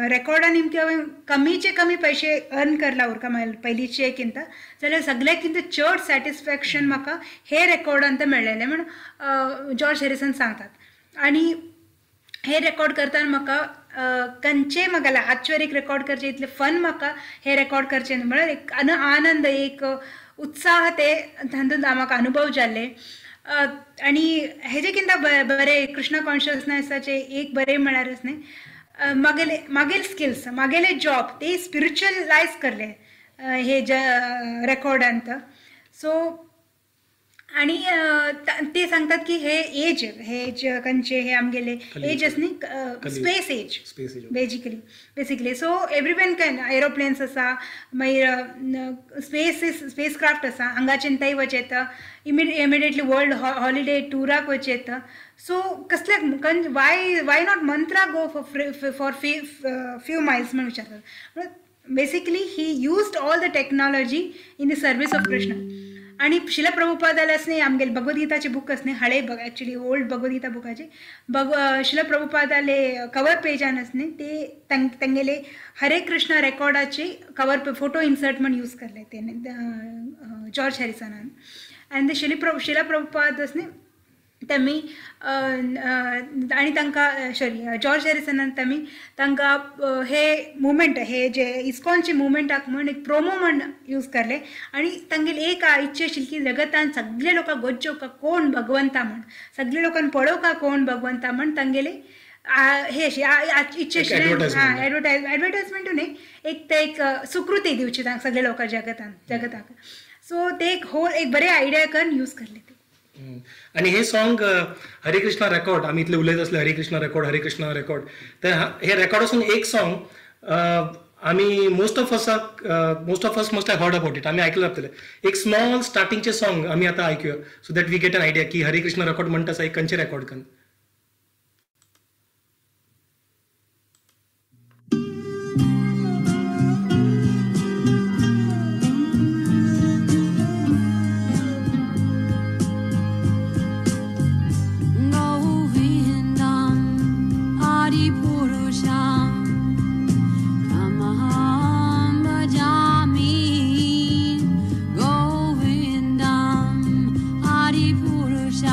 रेकॉर्डान इमके हांवें कमीचे कमी पयशे अर्न करला उरका पयलींचे किंत जाल्यार सगळ्याकिंत चड सॅटिस्फॅक्शन म्हाका हे रेकॉर्डान ते मेळ्ळेलें म्हण जॉर्ज हॅरिसन सांगतात. आनी हे रेकॉर्ड करतना म्हाका खंयचे म्हाका आजचेर एक रेकॉर्ड करचे इतले फन म्हाका हे रेकॉर्ड करचे म्हळ्यार एक आनंद एक उत्साह ते तातूंत म्हाका अनुभव जाल्ले. आणि हेजे किंत बरे कृष्णा कॉन्शियसनेसाचे एक बरे म्हळ्यार न्ही मागेले स्किल्स मागेले जॉब ते स्पिरिच्युअलायज करले हे रेकॉर्डांत. सो आणि ते सांगतात की हे एज खंयचे हे आमगेले एज आसा न्ही space age basically. So everyone can aeroplanes आसा मागीर स्पेस क्राफ्ट आसा हांगाच्यान थंय वचेत इमिडिएटली वर्ल्ड हॉलिडे टुराक वचेत. सो कसल्याक why not mantra go for few miles म्हणून विचारतात. Basically he used all the technology in the service of Krishna. आणि शिला प्रभुपादाला असणे आमगेले भगवद्गीताचे बुक असणे हळे ॲक्च्युली ओल्ड भगवद्गीता बुकाचे शिला प्रभुपादाले कवर पेजान असणे ते तेंगेले हरे कृष्णा रेकॉर्डाचे कवर फोटो इन्सर्ट म्हणून यूज करले तेणे जॉर्ज हॅरिसनान. आनी ते शिला प्रभुपाद असणे तेमी आणि तांकां सॉरी जॉर्ज हॅरिसनान तेमी तांकां हे मुवमेंट हे जे इस्कॉनचे मुवमेंटाक म्हण एक प्रोमो म्हण यूज करले. आणि तांगेली एक इच्छा आशिल्ली की जगतान सगळे लोकांक गोंजोवका कोण भगवंता म्हण सगळे लोकांक पळोवका कोण भगवंता म्हण तांगेले हे अशी इच्छा आशिल्ली. एडवर्टायजमेंटू न्ही एक ते एक सुकृती दिवची सगळे लोकांक जगताक. सो ते एक बरे आयडिया करून यूज करले ते. आणि हे सॉन्ग हरे कृष्णा रेकॉर्ड आम्ही इथले उलयत असले हरे कृष्णा रेकॉर्ड तर हे रेकॉर्ड असून एक सॉन्ग आम्ही most of us must have heard about it आम्ही ऐकलं जातले. एक स्मॉल स्टार्टिंगचे सॉन्ग आम्ही आता ऐकूया so that we get an idea की हरे कृष्णा रेकॉर्ड म्हणटा एक खंयचे रेकॉर्ड करून. Hari Purusha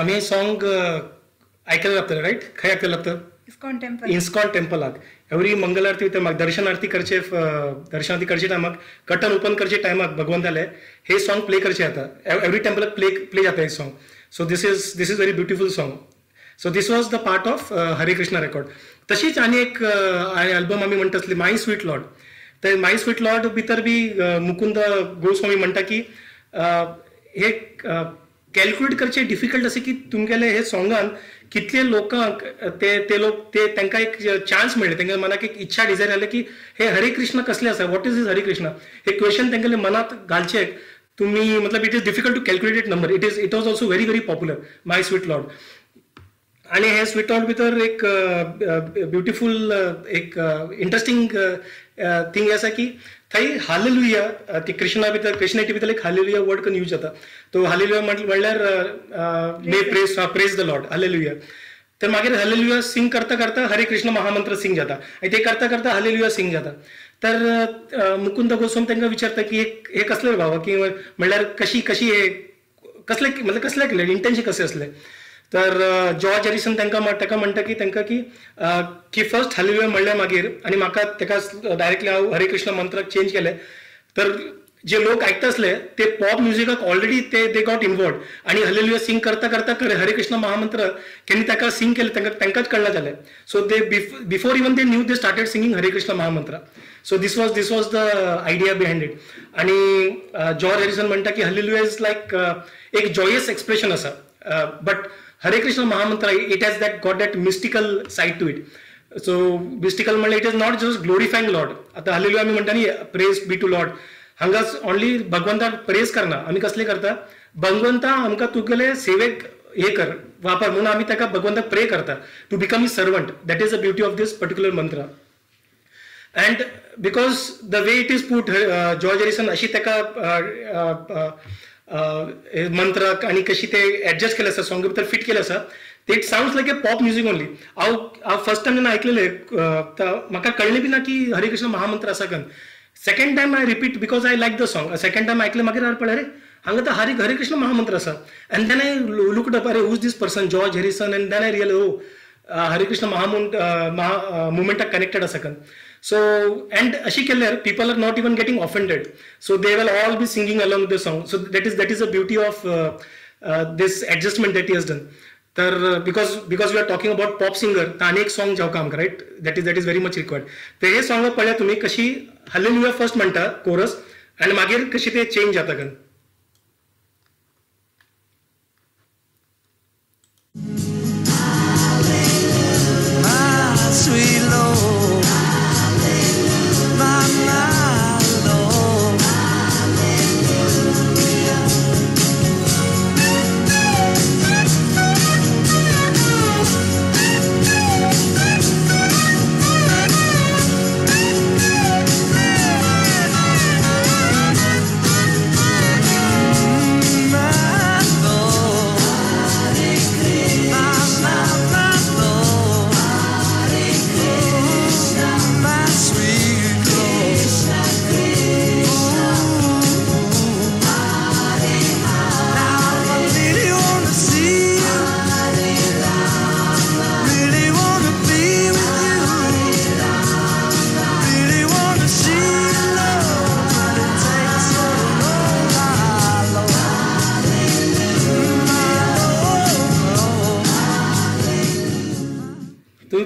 आम्ही हे सॉंग ऐकायला लागतं राईट खंय ऐकायला लागतं इस्कॉन टेम्पल इन्स्कॉन टेम्पलाक एवरी मंगल आरती म्हाका दर्शन आरती करचे टायमाक कर्टन ओपन करचे टायमाक भगवंताले हे सॉंग प्ले करचे आता एवरी टेम्पलाक प्ले जाता हे song so this is very beautiful song so this was the part of हरे कृष्णा रेकॉर्ड तशीच आनी एक अल्बम आमी म्हणटा आसली माय स्वीट लॉर्ड तर माय स्वीट लॉर्ड भितर बी मुकुंद गोस्वामी म्हणटा की हे कॅल्क्युलेट करचे डिफिकल्ट असे की तुमगेले हे सॉंगान कितले लोकांक ते तांकां एक चान्स मेळ्ळे तांच्या मनाक एक इच्छा डिझायर जाले की हे हरे कृष्ण कसले आसा वॉट इज इज हरे कृष्ण हे क्वेश्चन तांगेले मनात घालचे तुम्ही मतलब it is difficult to calculated number it was also very very popular My Sweet Lord आणि हे स्वीट लॉर्ड भितर एक ब्युटिफूल एक इंटरेस्टिंग थिंग आसा की थंय हालेलुया ती क्रिश्चनाइटी भितर एक हालेलुया वर्ड करून यूज जाता तो हालेलुया म्हणल्यार मे प्रेज द लॉर्ड हालेलुया तर मागीर हालेलुया सिंग करता करता हरे कृष्ण महामंत्र सिंग जाता आणि ते करता करता हालेलुया सिंग जाता तर मुकुंद गोस्वामी तांकां विचारता की हे कसले बाबा की म्हणल्यार कशी हे कसले केले इंटेन्शन कसे असले तर जॉर्ज हॅरिसन ताका म्हणटा की तांकां की फर्स्ट हालेलुया म्हणलें मागीर आनी म्हाका ताका डायरेक्टली हांव हरे कृष्ण मंत्राक चेंज केले तर जे लोक आयकता आसले ते पॉप म्युझिकाक ऑलरेडी दे गॉट इन्वॉल्ड आणि हालेलुया सिंग करता करता हरे कृष्ण महामंत्र केन्ना ताका सिंग केले तांकांच कळना जालें so they before even they knew they started singing हरे कृष्ण महामंत्र so this was the idea behind it आणि जॉर्ज हॅरिसन म्हणटा की हालेलुया इज लायक एक जॉयस एक्सप्रेशन आसा but Hare Krishna mahamantra it has got that mystical side to it so mystical म्हणल्यार it is not just glorifying lord आता hallelujah आमी म्हणटा न्ही प्रेज बी टू लॉर्ड हांगा ओनली भगवंताक प्रेज करना आमी कसले करता भगवंता आमकां तुगेले सेवेक हे कर वापर म्हणून आमी ताका भगवंताक प्रे करता to become his servant that is the beauty of these particular mantra and because the way it is put George Harrison अशी ताका मंत्राक आणि कशी ते ऍडजस्ट केले आसा सॉंग भितर फिट केले आसा ते it sounds like A pop music only हांव फर्स्ट टाइम जेन्ना आयकलेले म्हाका कळ्ळें बी ना की हरे कृष्ण महामंत्र आसा कन second time I repeat because I like the song second time आयकले मागीर पळय अरे हांगा तर हरे कृष्ण महामंत्र आसा and then I looked up अरे who's this person George Harrison and then I real Hare Krishna मुवमेंटाक connected आसा कन so and अशी केल्यार people are not even getting offended so they will all be singing along the song so that is the beauty of this adjustment that he has done तर because we are talking about pop singer तर अनेक song जावं काम right that is very much required तर हे song पळया तुम्ही कशी हालेलुया फर्स्ट म्हणटा कोरस आणि मागीर कशी ते चेंज जाता कन sweet Lord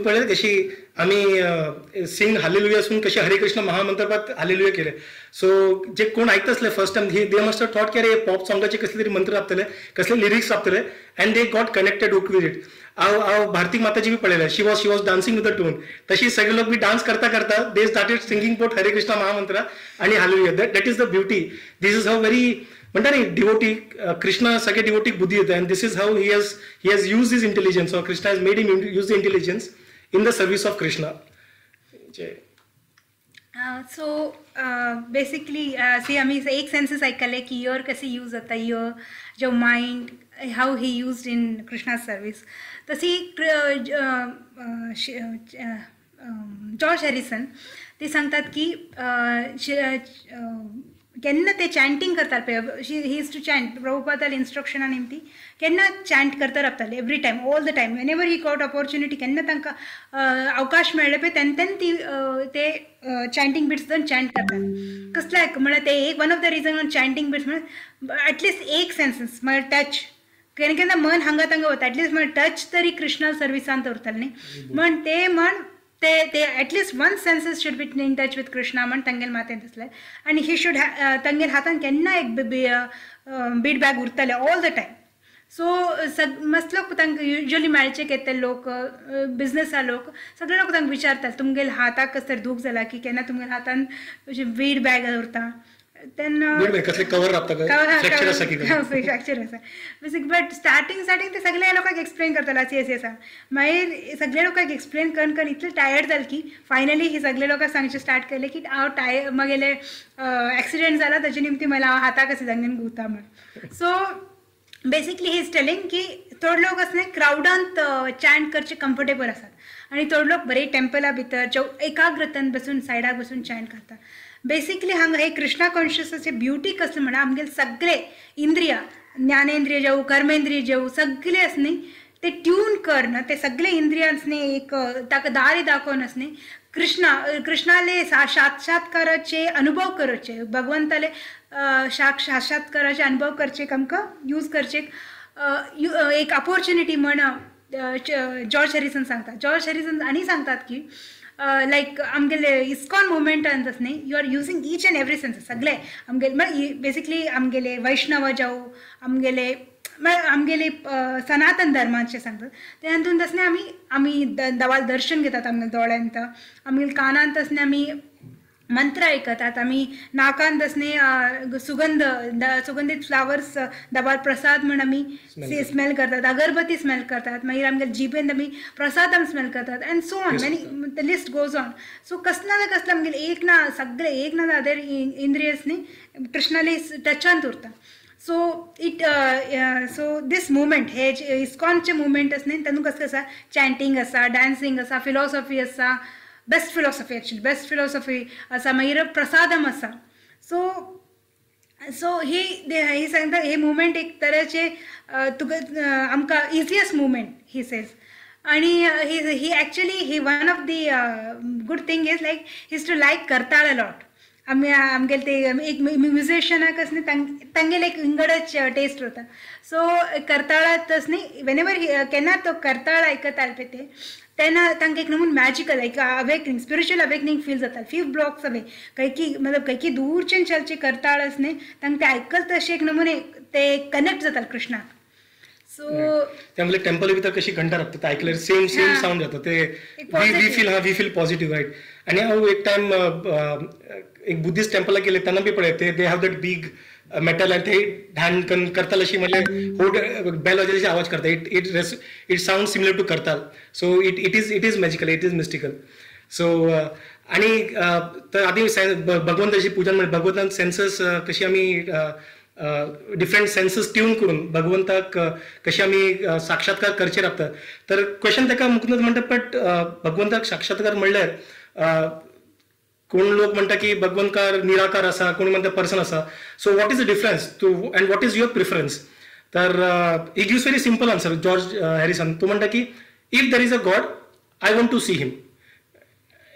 पळय कशी आम्ही सिंग हालेलुयासून कशी हरे कृष्ण महामंत्रपात हालेलुया केले सो जे कोण ऐकत असले first time they must have thought की अरे पॉप सॉंगाचे कसले तरी मंत्र आपतले कसले लिरिक्स आपतले and they got connected with it हांव भारती माताजी बी पळयलें she was dancing with the tune तशी सगळे लोक बी डान्स करता करता दे स्टार्टेड सिंगिंग बोट हरे कृष्ण महामंत्र आणि hallelujah that is the beauty this is how very म्हणटा न्ही डिवोटी कृष्ण सगळे डिवोटीक बुद्धी दिता and this is how he has use his intelligence or Krishna has made him use the intelligence in the service of Krishna. So basically see आम्ही एक census ऐकले की इयर कसे यूज जाता इयर जो mind how he used in Krishna service तशी George Harrison ते सांगतात की केन्ना ते चॅन्टिंग करतात पळय, ही इज टू चॅन्ट, प्रभुपादाल इन्स्ट्रक्शनां निमती केन्ना चॅन्ट करता रावताले every time, all the time, Wien ever he got opportunity, केन्ना तांकां अवकाश मेळ्ळे पळय तेन्ना ते चॅन्टिंग बिट्स जावन चॅन्ट करतात. कसल्याय म्हळ्यार ते एक one of the region chanting bits म्हळ्यार एटलिस्ट एक सेन्सेस म्हळ्यार टच, केन्ना केन्ना मन हांगा तांगा वता, एटलिस्ट म्हळ्यार टच तरी कृष्णा सर्विसान दवरताले न्ही, म्हण ते म्हण ते at least one census should be in touch with Krishna म्हण तांगेल मातेन दिसलें. आनी ही शूड तांगेल हातान केन्ना एक बीट बॅग उरताले ऑल द टायम. सो मस्त लोक तांकां युजली मेळचे ते लोक, बिजनेसा लोक सगळे लोक तांकां विचारतात तुमगेल हाताक कसं तरी दूख जाला की केन्ना तुमगेल हातान बीट बॅग उरता तेन्ना फ्रॅक्चर आसा बेसीक. बट स्टार्टींग ते सगळ्या लोकांक एक्सप्लेन करताले CSS. मागीर सगळ्या लोकांक एक्सप्लेन करून इतलें टायर्ड जालें की फायनली ही सगळे लोकांक सांगचे स्टार्ट केलें की हांव म्हगेले एक्सिडेंट जाला ताजे निमती मला हांव हाताक अशें जांगेन गुवता म्हण. So basically he is telling की थोडे लोक असले क्राउडांत चॅन्ट करचे कम्फर्टेबल आसात आनी थोडे लोक बरे टेम्पला भितर एकाग्रतान बसून सायडाक बसून चॅन्ट करतात. बेसिकली हांगा हे कृष्णा कॉन्शियसचे ब्युटी कसलें म्हणल्यार आमगेले सगळे इंद्रिया, ज्ञानेंद्रिय जावं कर्मेंद्रिय जावं सगळे असनी ते ट्यून करन, ते सगळे इंद्रिया असणे एक ताका दारी दाखोवन असणे कृष्णाले साक्षात्काराचे अनुभव करचे, भगवंताले साक्षात्काराचे अनुभव करचे आमकां यूज करचे एक ऑपॉर्च्युनिटी म्हण जॉर्ज हॅरिसन सांगतात. जॉर्ज हॅरिसन आनी सांगतात की लायक आमगेले इस्कॉन मुवमेंटान न्ही you are using each and every sense सगळे आमगेले बेसिकली आमगेले वैष्णव जावं आमगेले सनातन धर्माचे सांगतात ते हातूंत असणे आमी देवाल दर्शन घेतात आमगे दोळ्यांत, आमगे कानांत असणे आमी मंत्र आयकतात, आमी नाकांत असणे सुगंधीत फ्लावर्स देवाल प्रसाद म्हण आमी स्मेल करतात, अगरबत्ती स्मेल करतात, मागीर आमगे जिबेन आमी प्रसादम स्मेल करतात and so on many the list goes on. So कसला ना कसला आमगेले एक ना सगळे एक ना जादर इंद्रियस न्ही कृष्णाले टचांत उरता. सो दीस मुवमेंट हे इस्कॉनचे मुवमेंट आसा न्ही तातूंत कसलें आसा चॅन्टिंग आसा, डान्सिंग आसा, फिलॉसॉफी आसा, best philosophy actually best philosophy आसा, मागीर प्रसादम आसा. सो ही सांगता हे मुवमेंट एक तरेचे तुका आमकां इजियस्ट मुवमेंट ही सेज. आनी he actually he one of the good thing is like is to like करताळ अलॉट. आमगेले ते एक म्युजिशियनाक न्ही तांगेले एक विंगडच टेस्ट होता. सो करताळांत न्ही वेन एवर केन्ना तो करताळ आयकताले पळय ते तेन्ना तांकां एक नमून मॅजिकल एक अवेकनिंग स्पिरिच्युअल अवेकनिंग फील जाता. फ्यू ब्लॉक्स अवे खंयकी दूरच्यान चलचे करताळ न्ही तांकां ते आयकत तशें एक नमुने ते कनेक्ट जातात कृष्णाक. सो त्यामुळे टेम्पल भितर कशी घंटा लागतात ऐकल्यार सेम साऊंड जाता ते वी फील पॉझिटिव्ह राईट. आणि हांव एक टायम एक बुद्धिस्ट टेम्पलाक गेले तेन्ना बी पळय they have that big metal आनी ते ढान करताल अशी म्हणजे होड बेल वाजयल्याची आवाज करता इट साऊंड सिमिलर टू करताल. So it is magical, it is mystical. So आणि तर आधी भगवंताची पूजन म्हणजे भगवंतान सेन्सस कशी आमी डिफरंट सेन्सेस ट्यून करून भगवंताक कशी आमी साक्षात्कार करचे लागता. तर क्वेश्चन ताका मुकुंद म्हणटा बट भगवंताक साक्षात्कार म्हणल्यार कोण लोक म्हणटा की भगवंतकार निराकार आसा, कोण म्हणटा पर्सन आसा. So what is the difference to and what is your preference. तर he gives very simple answer. George Harrison तो म्हणटा की if there is a god I want to see him,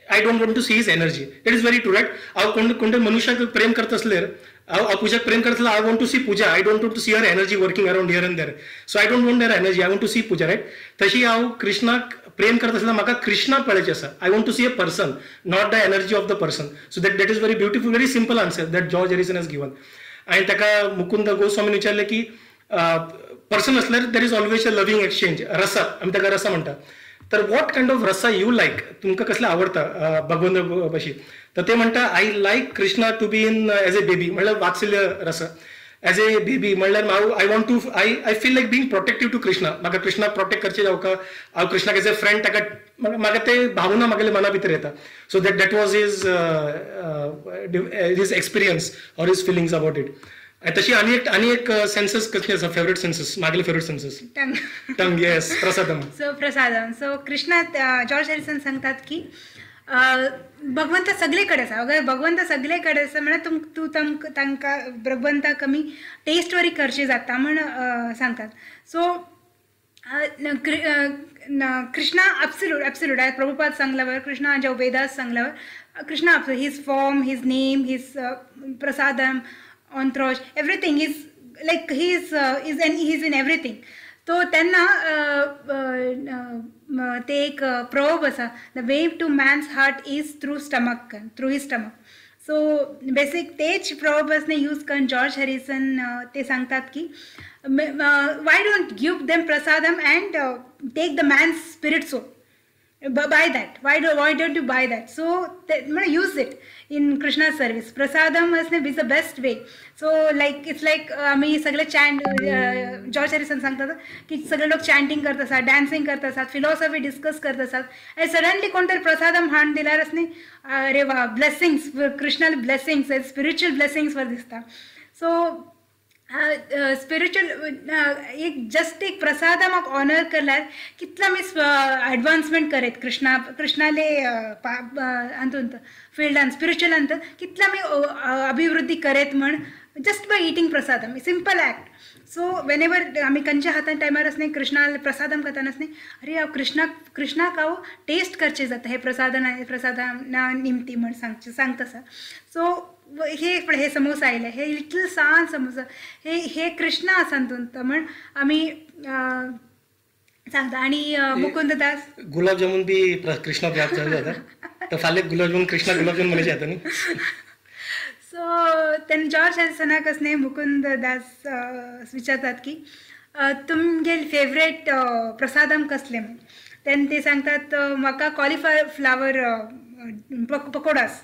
I don't want to see his energy. It is very true right. हांव कोणत्या मनशाक प्रेम करता असल्यार हांव पुजाक प्रेम करता I want to see Puja, I don't want to see her energy working around here and there. So I don't want their energy, I want to see Puja right. तशी हांव कृष्णाक प्रेम करता आसतना म्हाका कृष्णा पळोवचें आसा. I want to see a person, not the energy of the person. So that is very beautiful, very simple answer that George Harrison has given. आणि ताका मुकुंद गोस्वामीन विचारलें की पर्सन असल्यार there is always a loving exchange, rasa आमी ताका रसा म्हणटा. तर what kind of rasa you like, तुमकां कसलें आवडटा भगवंत भशेन. तर ते म्हणटा I like Krishna to be in age a baby म्हणल्यार वात्सल्य रस. एज ए बेबी म्हणल्यार I want to I feel like being protective to Krishna. म्हाका कृष्णाक प्रोटेक्ट करचें जावं, हांव कृष्णाक एज ए फ्रेंड ताका म्हाका ते भावना म्हागेल्या मना भितर येता. So that was his experience or his feelings about it. तशी आनी एक सेन्सेस कसली आसा फेवरेट सेन्सेस, म्हागेले favourite senses tongue. Yes, prasadam. So Krishna George Harrison सांगतात की भगवंत सगळीकडे आसा. अगर भगवंत सगळीकडे आसा म्हळ्यार तूं तांकां भगवंता कमी टेस्ट वरी करची जाता म्हण सांगतात. सो कृष्णा एब्सोल्यूट आज प्रभुपाद सांगल्यावर कृष्णा हांच्या वेदास सांगल्यावर Krishna his form, his name, his prasadam, ऑन्थ्रोज, everything is like he is in everything. तो तेन्ना ते एक प्रोवर्ब आसा, the way to man's heart is through his stomach. So basic तेच प्रोवर्ब्सने यूज करून जॉर्ज हॅरिसन ते सांगतात की why don't give them prasadam and take the man's spirit soul, buy that, why don't you buy that? So use it in Krishna's service. Prasadam is the best way. So like it's like आम्ही सगळे chant George Harrison सांगतात की सगळे लोक chanting करत असतात, dancing करत असतात, फिलॉसॉफी डिस्कस करत असतात, आणि सडनली कोणतरी प्रसादम हाण दिल्यारच न्ही अरे वा blessings, Krishnal blessings, spiritual blessings वर दिसता. सो स्पिरिच्युअल एक प्रसादा म्हाका ऑनर केल्यार कितलो मी एडवान्समेंट करेत कृष्णाले अंतून फिल्डान स्पिरिच्युअल अंत कितला मी अभिवृद्धी करेत म्हण just by eating prasadam, simple act. So when ever आम्ही कंच्या हातान टायमार नाही कृष्णा प्रसादम करतानाच नाही अरे हांव कृष्णाक हांव टेस्ट करचे जाता हे प्रसादा निमती म्हण सांगता सर. सो हे समोसा आयले, हे लिटल सान समोसा, हे कृष्णा आसा म्हण आमी सांगता. आणि मुकुंद दास गुलाबजामुन बी कृष्णा जाता तर फाल्यां गुलाबजामुन कृष्णा गुलाबजामुन म्हणायचे आता न्ही. सो तेन्ना जॉर्ज हॅरिसनाक न्ही मुकुंद दास विचारतात की तुमगे फेवरेट प्रसादम कसले म्हण. तेन्ना ते सांगतात म्हाका कॉलीफ्लावर पकोडास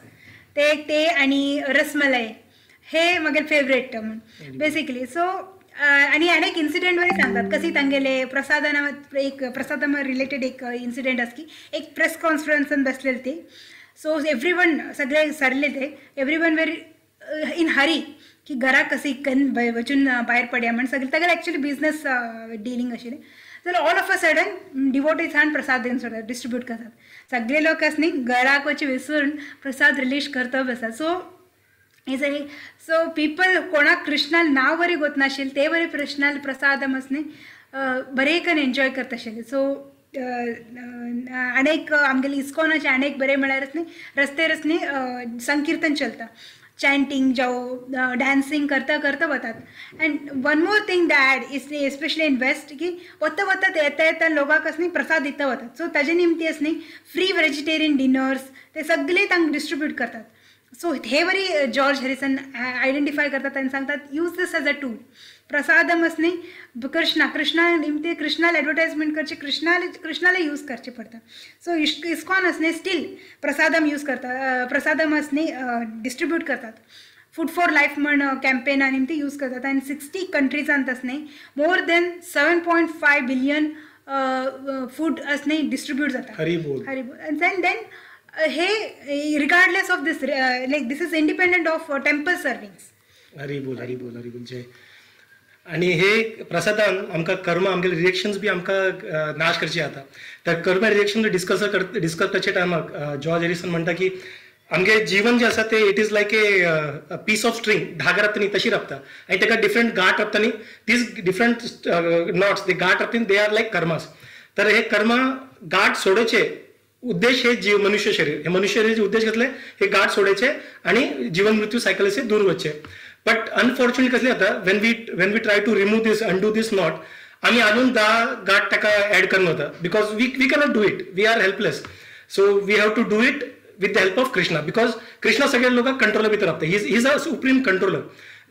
ते आणि रसमलाई हे म्हगे फेवरेट म्हण बेसिकली. सो आणि अनेक इन्सिडेंट वरी सांगतात कशी तांगेले प्रसादम रिलेटेड एक इन्सिडेंट आस की एक प्रेस कॉन्फरन्सान बसलेले ते. सो एवरीवन सगळे सरले ते, एवरीवन वेरी इन हरी की घरा कशी वचून भायर पडया म्हण सगळे तागेले एक्चुअली बिजनस डिलींग आशिल्लें. जाल्यार all of a sudden devotees हाड प्रसाद दिवन सोडतात, डिस्ट्रीब्यूट करतात. सगळे लोक न्ही घराक वची विसरून प्रसाद रिलीज करता बसतात. सो पीपल कोणाक कृष्णाल नांव बरी गोत नाशिल्लें ते बरे कृष्णाल प्रसादम न्ही बरे करून एन्जॉय करता आशिल्ले. सो अनेक आमगेले इस्कॉनाचे अनेक बरे म्हळ्यार न्ही रस्त्यार न्ही संकीर्तन चलता, चॅन्टिंग जावं डान्सिंग करता वतात. And one more thing that is especially in west की वता येता लोकांक न्ही प्रसाद दिता वतात. सो ताजे निमती न्ही फ्री व्हेजिटेरियन डिनर्स ते सगळे तांकां डिस्ट्रीब्यूट करतात. सो हे वरी जॉर्ज हॅरिसन आयडेंटिफाय करतात आनी सांगतात use this as a tool. Prasadam न्ही कृष्णा निमते कृष्णाला एडवर्टाइजमेंट करचे, कृष्णाला यूज करचे पडटा. सो इस्कॉन न्ही स्टील प्रसादम यूज करतात, प्रसादम न्ही डिस्ट्रीब्यूट करतात. फूड फॉर लायफ म्हण कॅम्पेना निमते यूज करतात. आनी 60 कंट्रीजांत न्ही मोर देन 7.5 बिलियन फूड न्ही डिस्ट्रीब्यूट जाता. हरिबोल. देन हे regardless of this like this is independent of temple servings. Haribol Haribol Haribol Jai. आणि हे प्रसादान आमकां कर्म आमगे रिएक्शन्स बी आमकां नाश करचे जाता. तर कर्म रिएक्शन डिस्कस करचे टायमाक जॉर्ज हॅरिसन म्हणटा की आमगे जीवन जे आसा ते it is like a piece of string, धागा रपता न्ही तशी रपता आनी ताका डिफरंट गांठ रपता न्ही दीज डिफरंट नॉट्स, ते गांठ रपता दे आर लायक कर्मास. तर हे कर्म गांठ सोडोवचे उद्देश हे मनुष्य शरीर, हे मनुष्य शरीराचे उद्देश घेतले हे गाठ सोडायचे आणि जीवन मृत्यू सायकल दूर वचचे. बट अनफॉर्च्युनेटली कसले जाता when we try to remove this undo this knot आम्ही अजून 10 गाठ ताका ऍड करून वता because we cannot do it, we are helpless. So we have to do it with the help of Krishna because Krishna सगळे लोक कंट्रोला भितर रावता. He is a supreme controller,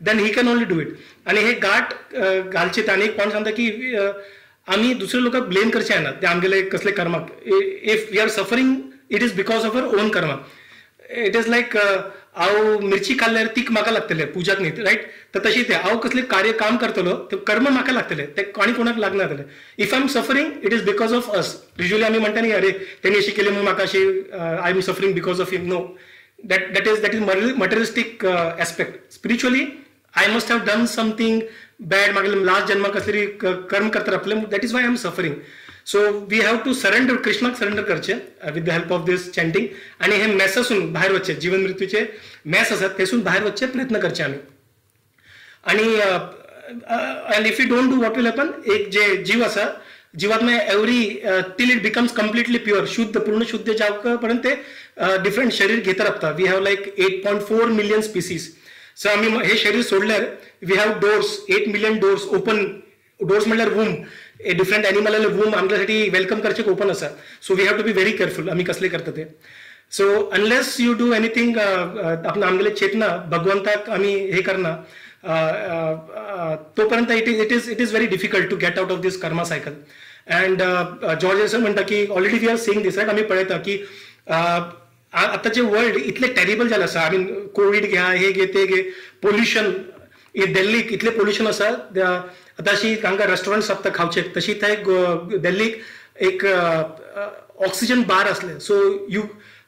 then he can only do it. आणि हे गाठ घालचे आनी एक पॉयंट सांगता की आम्ही दुसरे लोक ब्लेम करचे ना ते आमगेले कसले कर्माक. If we are suffering it is because of our own karma. It is like हांव मिरची खाल्ल्यार तीक म्हाका लागतले पुजाक न्ही रायट. तर तशी ते हांव कसले काम करतलो ते कर्म म्हाका लागतले, ते आनी कोणाक लागना जातले. If I am suffering it is because of us. Usually आमी म्हणटा न्ही अरे तेणी अशी केली म्हणून म्हाका अशी I am suffering because of him. No, that is materialistic aspect. Spiritually I must have done something bad, मागीर लास्ट जन्माक कसली कर्म करता रावतले, that is why I am suffering. So we have to surrender, कृष्णाक सरेंडर करचे with the help of this chanting, आणि हे मॅसासून भायर वचचे, जीवन मृत्यूचे मॅस असतात तेसून भायर वचचे प्रयत्न करचे आम्ही. आणि and if you don't do what will happen, एक जे जीव असा जीवात्मा every till it becomes completely pure, शुद्ध पूर्ण शुद्ध जावपर्यंत ते डिफरंट शरीर घेत राहता. We have like 8.4 million species. So आम्ही हे शरीर सोडल्यार we have doors, 8 million doors open. Doors म्हणल्यार वूम, डिफरंट एनिमल वूम आमच्यासाठी वेलकम करचे ओपन असा. So we have to be very careful आम्ही कसले करता ते. So unless you do anything, आपण आमगेले चेतना भगवंताक आम्ही हे करना तोपर्यंत it is very difficult to get out of this karma cycle. And George Harrison म्हणता की already we are seeing this right, आम्ही पळयता की आताचे वर्ल्ड इतले टेरिबल जालें आसा. आय मीन कोविड घ्या, हे घे ते घे, पोल्युशन दिल्लीक इतले पोल्युशन आसा. आतां अशी हांगा रेस्टॉरंट्स आसता खावचे, तशी थंय दिल्लीक एक ऑक्सिजन बार असले. सो यू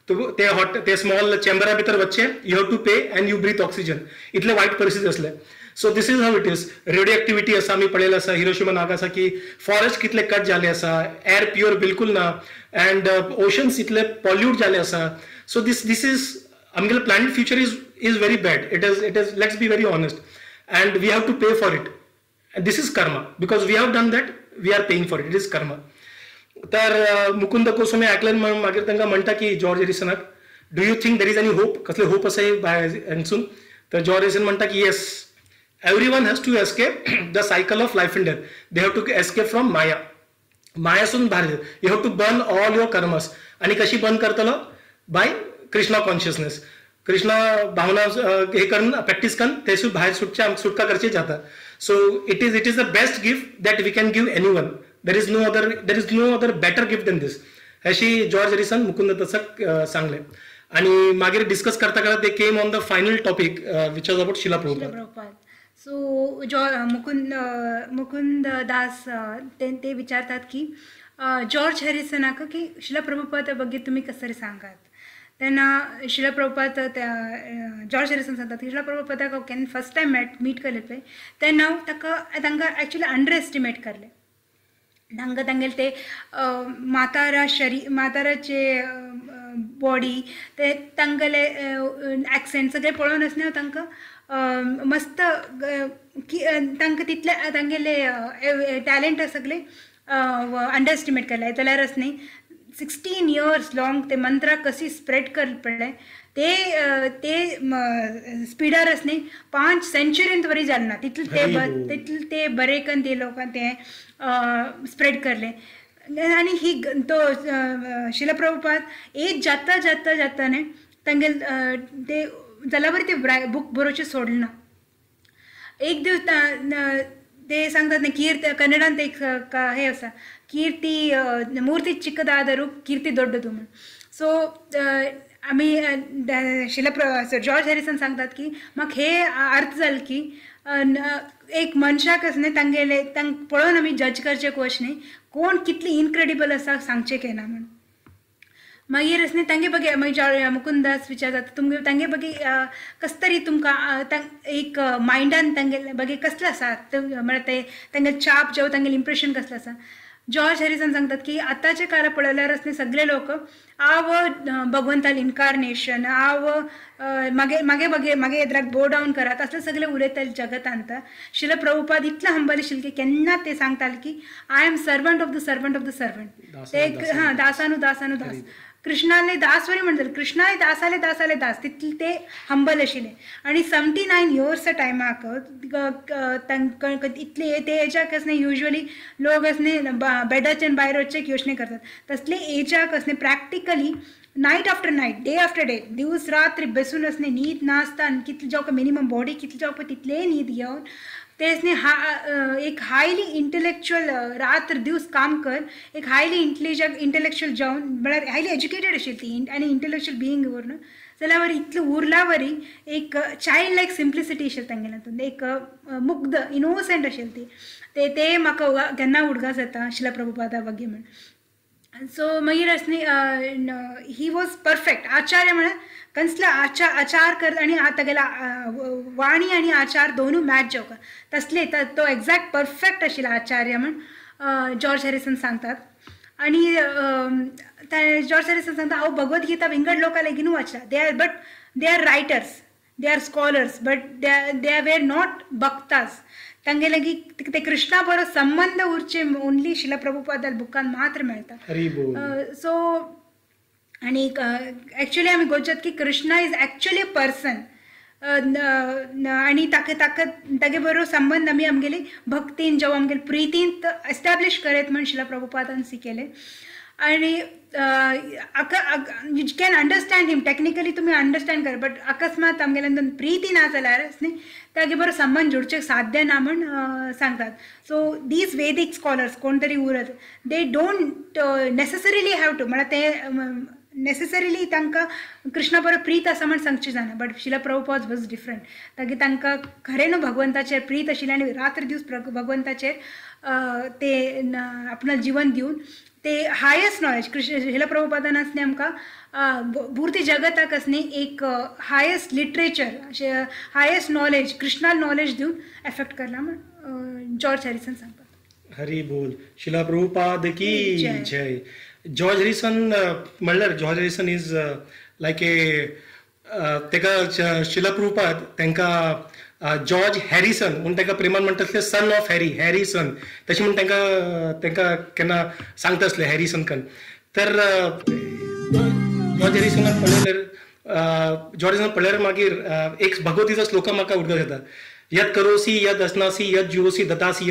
ते स्मॉल चेंबरा भितर वचचे, you have to pay and you breathe oxygen. इतले वायट परिस्थिती असले. So this is how it is. Radioactivity आसा आमी पळयला आसा, हिरोशिमा नागासाकी, फॉरेस्ट कितले कट जाले आसा, एअर प्युअर बिलकुल ना, अँड ओशन्स इतले पॉल्यूट जाले आसा. सो दिस इज आमगेले planet future is very bad. It is let's be very honest, and we have to pay for it. This is karma, because we have done that, we are paying for it. It is karma. तर मुकुंद कोसुमे आयकल्यान मागीर तांकां म्हणटा की George हॅरिसनाक, do you think there is any hope, कसले hope आसा हांगसून. तर जॉर्ज हॅरिसन म्हणटा की yes, everyone has to escape the cycle of life and death. They have to escape from Maya. Mayasun bhar. You have to burn all your karmas. आणि कशी बंद करतलो? By Krishna consciousness. कृष्णा भावना हे करून प्रॅक्टिस करून तेसून भायर सुटका करचे जाता. So it is the best gift that we can give anyone. There is no other better gift than this. अशी जॉर्ज हॅरिसन मुकुंद तसक सांगले. आणि मागीर डिस्कस करता करता they came on the final topic which was about Srila Prabhupada. So Mukunda Das ते विचारतात की George हॅरिसनाक की शिला प्रभुपाद ಬಗ್ಗೆ तुम्ही कसं सांगात. त्यांना शिला प्रभुपाद जॉर्ज हॅरिसन सांगतात की शिला प्रभुपादाक केन्ना फर्स्ट टायम मीट केले पळय तेन्ना तांकां एक्चुअली अंडर एस्टिमेट करले. तांगेले ते माताराचे बॉडी ते तांगेले एक्सेंट सगळे पळोवन आसने तांकां मस्त तांकां तितले तांगेले टॅलेंट सगळे अंडरएस्टिमेट केले. जाल्यार न्ही 16 years लॉंग ते मंत्रा कशी स्प्रेड कर पडले ते स्पिडार न्ही 5 centuries वरी जालें ना. तितले ते बरेकन ते लोकांक ते स्प्रेड करले. आणि ही तो शिला प्रभुपाद एज जाता जाता जाता न्ही तांगेल ते जाल्या बरें ते बूक बरोवचें सोडना. एक दीस ते सांगतात न्ही कीर्ती कन्नडांत एक हे आसा कीर्ती मूर्ती चिಕ್ಕದಾದರೂ कीर्ती ದೊಡ್ಡದು म्हणून. सो आमी जॉर्ज हॅरिसन सांगतात की म्हाका हे अर्थ जालें की एक मनशाक न्ही तांगेले पळोवन आमी जज करचे कोश न्ही कोण कितली इनक्रेडिबल आसा सांगचें केना म्हणून. मागीर न्ही तांगे बगे मागीर मुकुंदास विचारतात तुमगे तांगे बगे कस तरी तुमकां एक मायंडान तांगेले बगे कसलें आसा म्हळ्यार ते तांगेले छाप जेव तांगेलें इम्प्रेशन कसलें आसा. जॉर्ज हॅरिसन सांगतात की आतांच्या काळा पळयल्यार न्ही सगळे लोक हांव भगवंताल इन्कारनेशन हांव मागे एद्राक बो डावन करात असले सगळे उलयताले जगतांत. शिला प्रभुपाद इतले हंबल आशिल्ले की केन्ना ते सांगताले की I am servant of the servant of the servant. ते दासानू दास कृष्णाले दास वरी म्हणटाले कृष्णाले दासाले दास तितले ते हंबल आशिल्ले. आणि 79 years टायमाक इतले ते एजाक युजली लोक बेडाच्यान भायर वचचेक योचने करतात. तसले एजाक practically night after night day after day दिवस रात्री बसून न्हीद नासता कितले जावं मिनिमम बॉडी कितले जावं तितले न्हीद घेवन तेच एक हायली इंटेलेक्च्युअल रात्र दिवस काम कर एक हायली इंटेलेक्च्युअल जावन म्हळ्यार हायली एज्युकेटेड आशिल्ली ती आनी इंटेलेक्च्युअल बिईंग व्हरून जाल्यार वरी इतलें उरला वरी एक चायल्ड लायक सिंप्लिसिटी आशिल्ली तांगेल्यान एक मुग्ध इनोसंट आशिल्ली ती ते म्हाका केन्ना उडगास येता शिला प्रभुपादा बगे म्हण. सो मागीर ही वॉज परफेक्ट आचार्य म्हळ्यार कसला आचार कर आनी तागेला वाणी आनी आचार दोनूय मॅच जावं तसले तो एक्झॅक्ट परफेक्ट आशिल्लो आचार्य म्हण जॉर्ज हॅरिसन सांगतात. आणि जॉर्ज हॅरिसन सांगता हांव भगवद्गीता विंगड लोकां लेगीन वाचला they are writers they are scholars but they were not भक्तास तांगे लेगीत ते कृष्णा बरो संबंध उरचे ओन्ली शिला प्रभुपादाल बुकान मात्र मेळटा सो आणि एक्चुअली आमी गोंयच्यात की Krishna is actually a person आणि तागे बरो संबंध आमी आमगेली भक्तीन जेव्हा आमगेली प्रितीन एस्टॅब्लिश करेत म्हण शिला प्रभुपादान शिकयले आणि you can understand him technically तुम्ही अंडरस्टँड कर बट अकस्मात आमगेल्यान प्रिती ना जाल्यार न्ही तागे बरो संबंध जोडचे साध्य ना म्हण सांगतात सो दीज वेदीक स्कॉलर्स कोण तरी उरत they don't necessarily have to म्हळ्यार ते नेसेसरिली तांकां कृष्णा बरो प्रीत आसा म्हण सांगचें जाना but Srila Prabhupada was different तागे तांकां खरें न्हू भगवंताचेर प्रीत आशिल्लें आनी रात्र दीस भगवंताचेर ते आपणाचें जीवन दिवन ते हायस्ट नॉलेज शिला प्रभुपादान आसलें आमकां पुर्ती जगताक न्ही एक highest literature highest knowledge Krishna knowledge दिवन एफेक्ट करला म्हण जॉर्ज हॅरिसन सांगतात. हरी बोल. शिला प्रभुपाद की जय. जॉर्ज हॅरिसन म्हणल्यार जॉर्ज हॅरिसन इज लायक ए तेका शिला प्रभुपाद तांकां जॉर्ज हॅरिसन म्हणून ताका प्रेमान म्हणटा आसले सन ऑफ हॅरिसन तशें म्हणून तांकां केन्ना सांगता आसले हॅरिसनकन. तर जॉर्ज हॅरिसनाक पळयल्यार मागीर एक भगवतीचो श्लोक म्हाका उदकां येता. यत करोसी यत असनासी यत जुओसी दतासी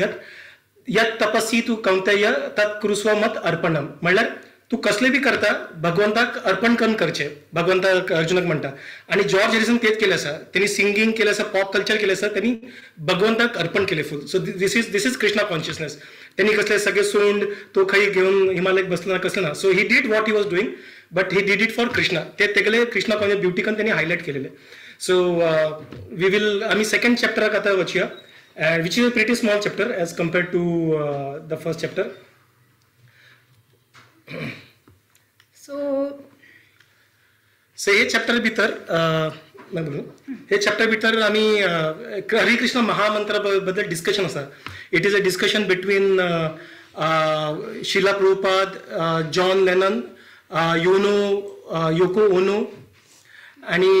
यत तपस्सी तू कौंतेय तत् कुरुस्व मत अर्पणम. म्हणल्यार तू कसले बी करता भगवंताक अर्पण करून करचें भगवंताक अर्जुनाक म्हणटा. आणि जॉर्ज हॅरिसन तेच केलें आसा. त्यांनी सिंगींग केलें आसा पॉप कल्चर केलें आसा त्यांनी भगवंताक अर्पण केलें फूल. So this is Krishna consciousness. त्यांनी कसले सगळे सोंड तो खंय घेवन हिमालयाक बसलो ना कसलें ना. So he did what he was doing but he did it for Krishna. ते तेगेले कृष्णा कॉन्शियस ब्युटीकन त्यांनी हायलायट केलेले. सो वी विल आमी सेकंड चॅप्टराक आतां वचया which is a pretty small chapter as compared to the first chapter. So हे चॅप्टर भितर हे चॅप्टर भितर आमी हरे कृष्ण महामंत्रा बद्दल डिस्कशन आसा. It is a discussion between Srila Prabhupada, John Lennon, Yoko Ono आणि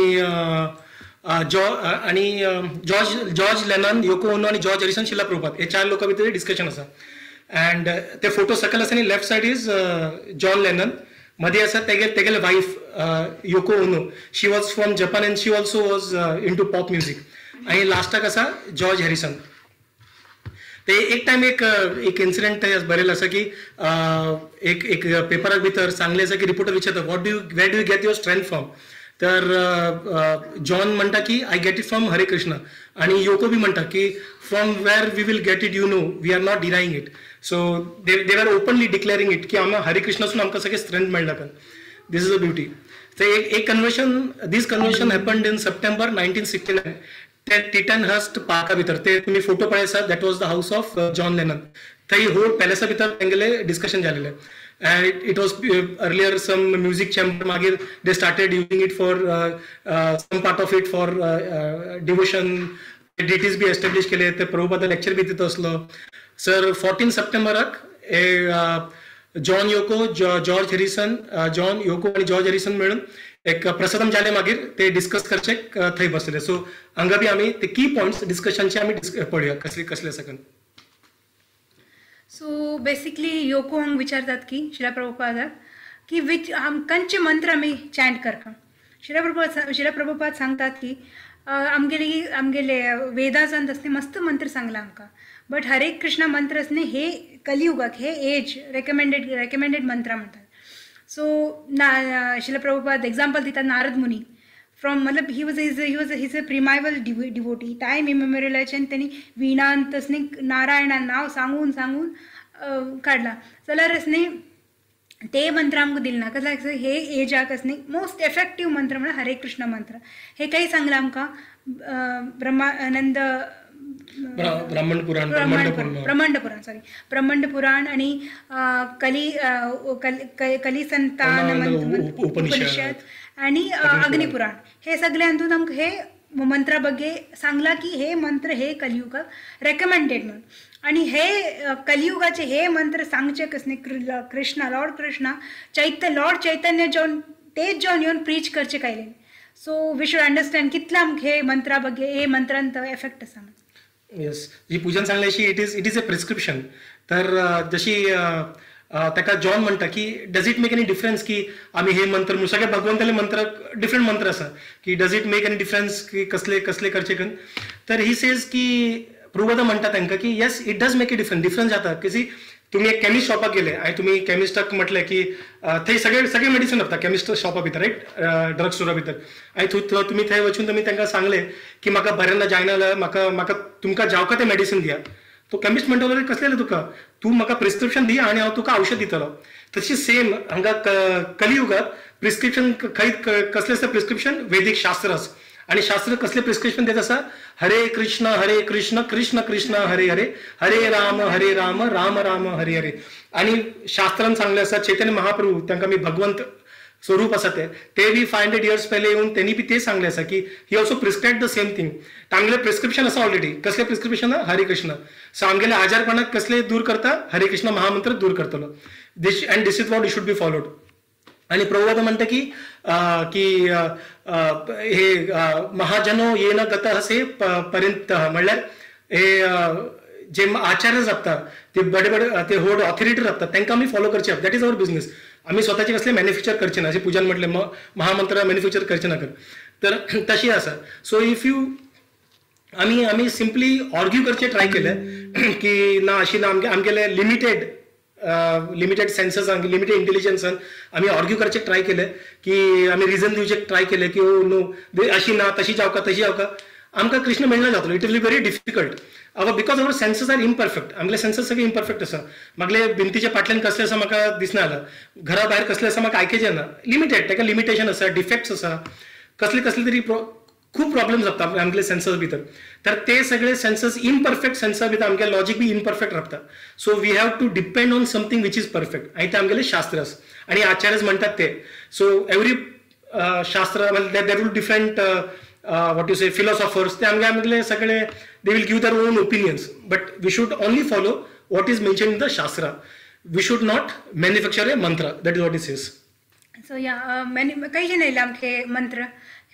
जॉर्ज लेनन, योको ओनो आणि जॉर्ज हॅरिसन, शिला प्रभुपाद हे 4 लोकां भितर डिस्कशन आसा. अँड ते फोटो सकयल आसा आणि left side is John Lennon. मध्ये आसा तेगेले wife Yoko Ono. She was from Japan and she also was in to pop music. आणि लास्टाक आसा जॉर्ज हॅरिसन. ते एक टायम एक इन्सिडेंट बरयलें आसा की एक पेपराक भितर सांगलें आसा की रिपोर्टर विचारता where do you get your strength from. तर जॉन म्हणटा की आय गेट इट फ्रॉम हरे कृष्ण. आणि योको बी म्हणटा की from where we will get it you know we are not denying it. So they are openly declaring it की आम्हाला हरे कृष्णासून आमकां सगळें स्ट्रेंथ मेळ्ळा. This is a beauty. एक conversion these conversion happened in September 1969 ते टिटनहर्स्ट पार्का भितर. ते तुम्ही फोटो पळयसा that was the house of John Lennon. थंय होल पॅलेसा भितर तेंगेले डिस्कशन जालेलें. And it was earlier some music chamber. Magir they started using it for some part of it for devotion. Deities be established केले. ते Prabhupada lecture भी दितो असलो. Sir 14 सप्टेंबराक John योको, George Harrison, John योको आणि जॉर्ज हॅरिसन मिळून एक प्रसादम जाले. मागीर ते डिस्कस करचे थंय बसले. सो हांगा बी आमी ते की पॉइंट्स डिस्कशनचे आमी पळोवया कसले सकन. सो बेसिकली योको हांग विचारतात की शिला प्रभुपादाक की खंयचे मंत्र आमी चॅन्ट करता. शिला प्रभुपाद सांगतात की आमगेले वेदांत असले मस्त मंत्र सांगला आमकां बट हरे कृष्णा मंत्र असणे हे कलियुगाक हे एज रेकमेंडेड मंत्र म्हणतात. सो शिला प्रभुपाद एक्झाम्पल दितात नारद मुनी फ्रॉम मतलब he was a primeval devotee. Time इमेमोरियलाच्यान त्यांनी विणांत असणे नारायणान नाव सांगून काढला जाल्यार असणे ते मंत्र आमकां दिले ना. कसं हे एजाक असणे मोस्ट एफेक्टिव्ह मंत्र म्हणल्यार हरे कृष्ण मंत्र. हे काही सांगला आमकां ब्रह्मानंद ब्रह्मांड पुराण आणि कली संतान उपनिषद आणि अग्निपुराण. हे सगळे हातूंत आमकां हे मंत्रा बगे सांगला की हे मंत्र हे कलियुगाक रेकमेंडेड म्हणून आणि हे कलियुगाचे हे मंत्र सांगचे कसने कृष्णा लॉर्ड कृष्णा लॉर्ड चैतन्य जाऊन तेच जाऊन येऊन प्रीच करचे काय सो वी शुड अंडरस्टँड कितला हे मंत्रा बगे हे मंत्रांत एफेक्ट असा. येस, जी पूजन सांगले अशी इट इज अ प्रिस्क्रिप्शन. तर जशी ताका जॉन म्हणटा की does it make any difference की आम्ही हे मंत्र सगळे भगवंताले मंत्र डिफरंट मंत्र आसा की does it make any difference की कसले कसले करचे कन. तर ही सेज की प्रभुदा म्हणटा तांकां की yes it does make a difference जाता की तुम्ही एक केमिस्ट शॉपाक गेले आणि तुम्ही केमिस्टाक म्हटले की थंय सगळे मेडिसिन असता केमिस्ट शॉपा भितर राईट ड्रग स्टोरा भितर आणि तुम्ही थंय वचून तुम्ही तांकां सांगले की म्हाका बरें ना जायना जाल्यार म्हाका तुमकां जावका तें मेडिसिन दिया. तो केमिस्ट म्हणटलो कसलें तुका तूं म्हाका प्रिस्क्रिप्शन दी आणि हांव तुका औषध दितलो. तशी सेम हांगा कलियुगात प्रिस्क्रिप्शन खंय कसलें प्रिस्क्रिप्शन वैदिक शास्त्रच आणि शास्त्र कसले प्रिस्क्रिप्शन देत आसा हरे कृष्ण कृष्ण कृष्ण हरे हरे हरे राम राम राम हरे हरे. आणि शास्त्रान सांगले आसा चैतन्य महाप्रभू तांकां मी भगवंत स्वरूप आसा ते बी 500 years पहिले येऊन त्यांनी बी ते सांगले आसा की he also prescribe the same thing. तांगले प्रिस्क्रिप्शन आसा ऑलरेडी कसले प्रिस्क्रिप्शन हरे कृष्ण सो आमगेले आजारपणाक कसले दूर करता हरे कृष्ण महामंत्र दूर करतलो. This is what it should be followed. आणि प्रभुपाद म्हणते की हे महाजनो येन गत हसे पर्यंत म्हणल्यार हे जे आचार्य जातात ते बडे ते व्हड ऑथॉरिटी जातात तांकां आमी फॉलो करचे. That is our business. आम्ही स्वतःचे कसले मॅन्युफॅक्चर करचे ना. असे पूजन म्हटले महामंत्र मॅन्युफॅक्चर करचे नाका. तर तशी आसा. सो इफ यू आम्ही सिम्पली ऑर्ग्यू करचे ट्राय केले की ना अशी ना आमगेले लिमिटेड सेन्सेस लिमिटेड इंटेलिजन्सान आम्ही ऑर्ग्यू करचे ट्राय केले की आम्ही रिझन दिवचे ट्राय केले की ओ नो अशी ना तशी जावका आमकां कृष्ण मेळना जातलो. It will be very difficult because our senses are imperfect. आमगे सेन्सेस सगळे इम्परफेक्ट आसा. म्हागले भिंतीच्या फाटल्यान कसले आसा म्हाका दिसना जालां. घरा भायर कसले आसा म्हाका आयकेचें ना. लिमिटेड ताका लिमिटेशन आसा डिफेक्ट्स आसा कसले तरी खूप प्रॉब्लेम जाता आमगेले सेन्सस भितर. तर ते सगळे सेन्सस इम्परफेक्ट सेन्सा भितर आमगे लॉजिक बी इम्परफेक्ट रावता. So we have to depend on something which is perfect आणि ते आमगेले शास्त्रस आणि आचार्यस म्हणटात ते. सो एवरी शास्त्र there will different what you say philosophers they amgle sagale they will give their own opinions but we should only follow what is mentioned in the shastra. We should not manufacture a mantra. That is what it says. So काही जे नाही आमके मंत्र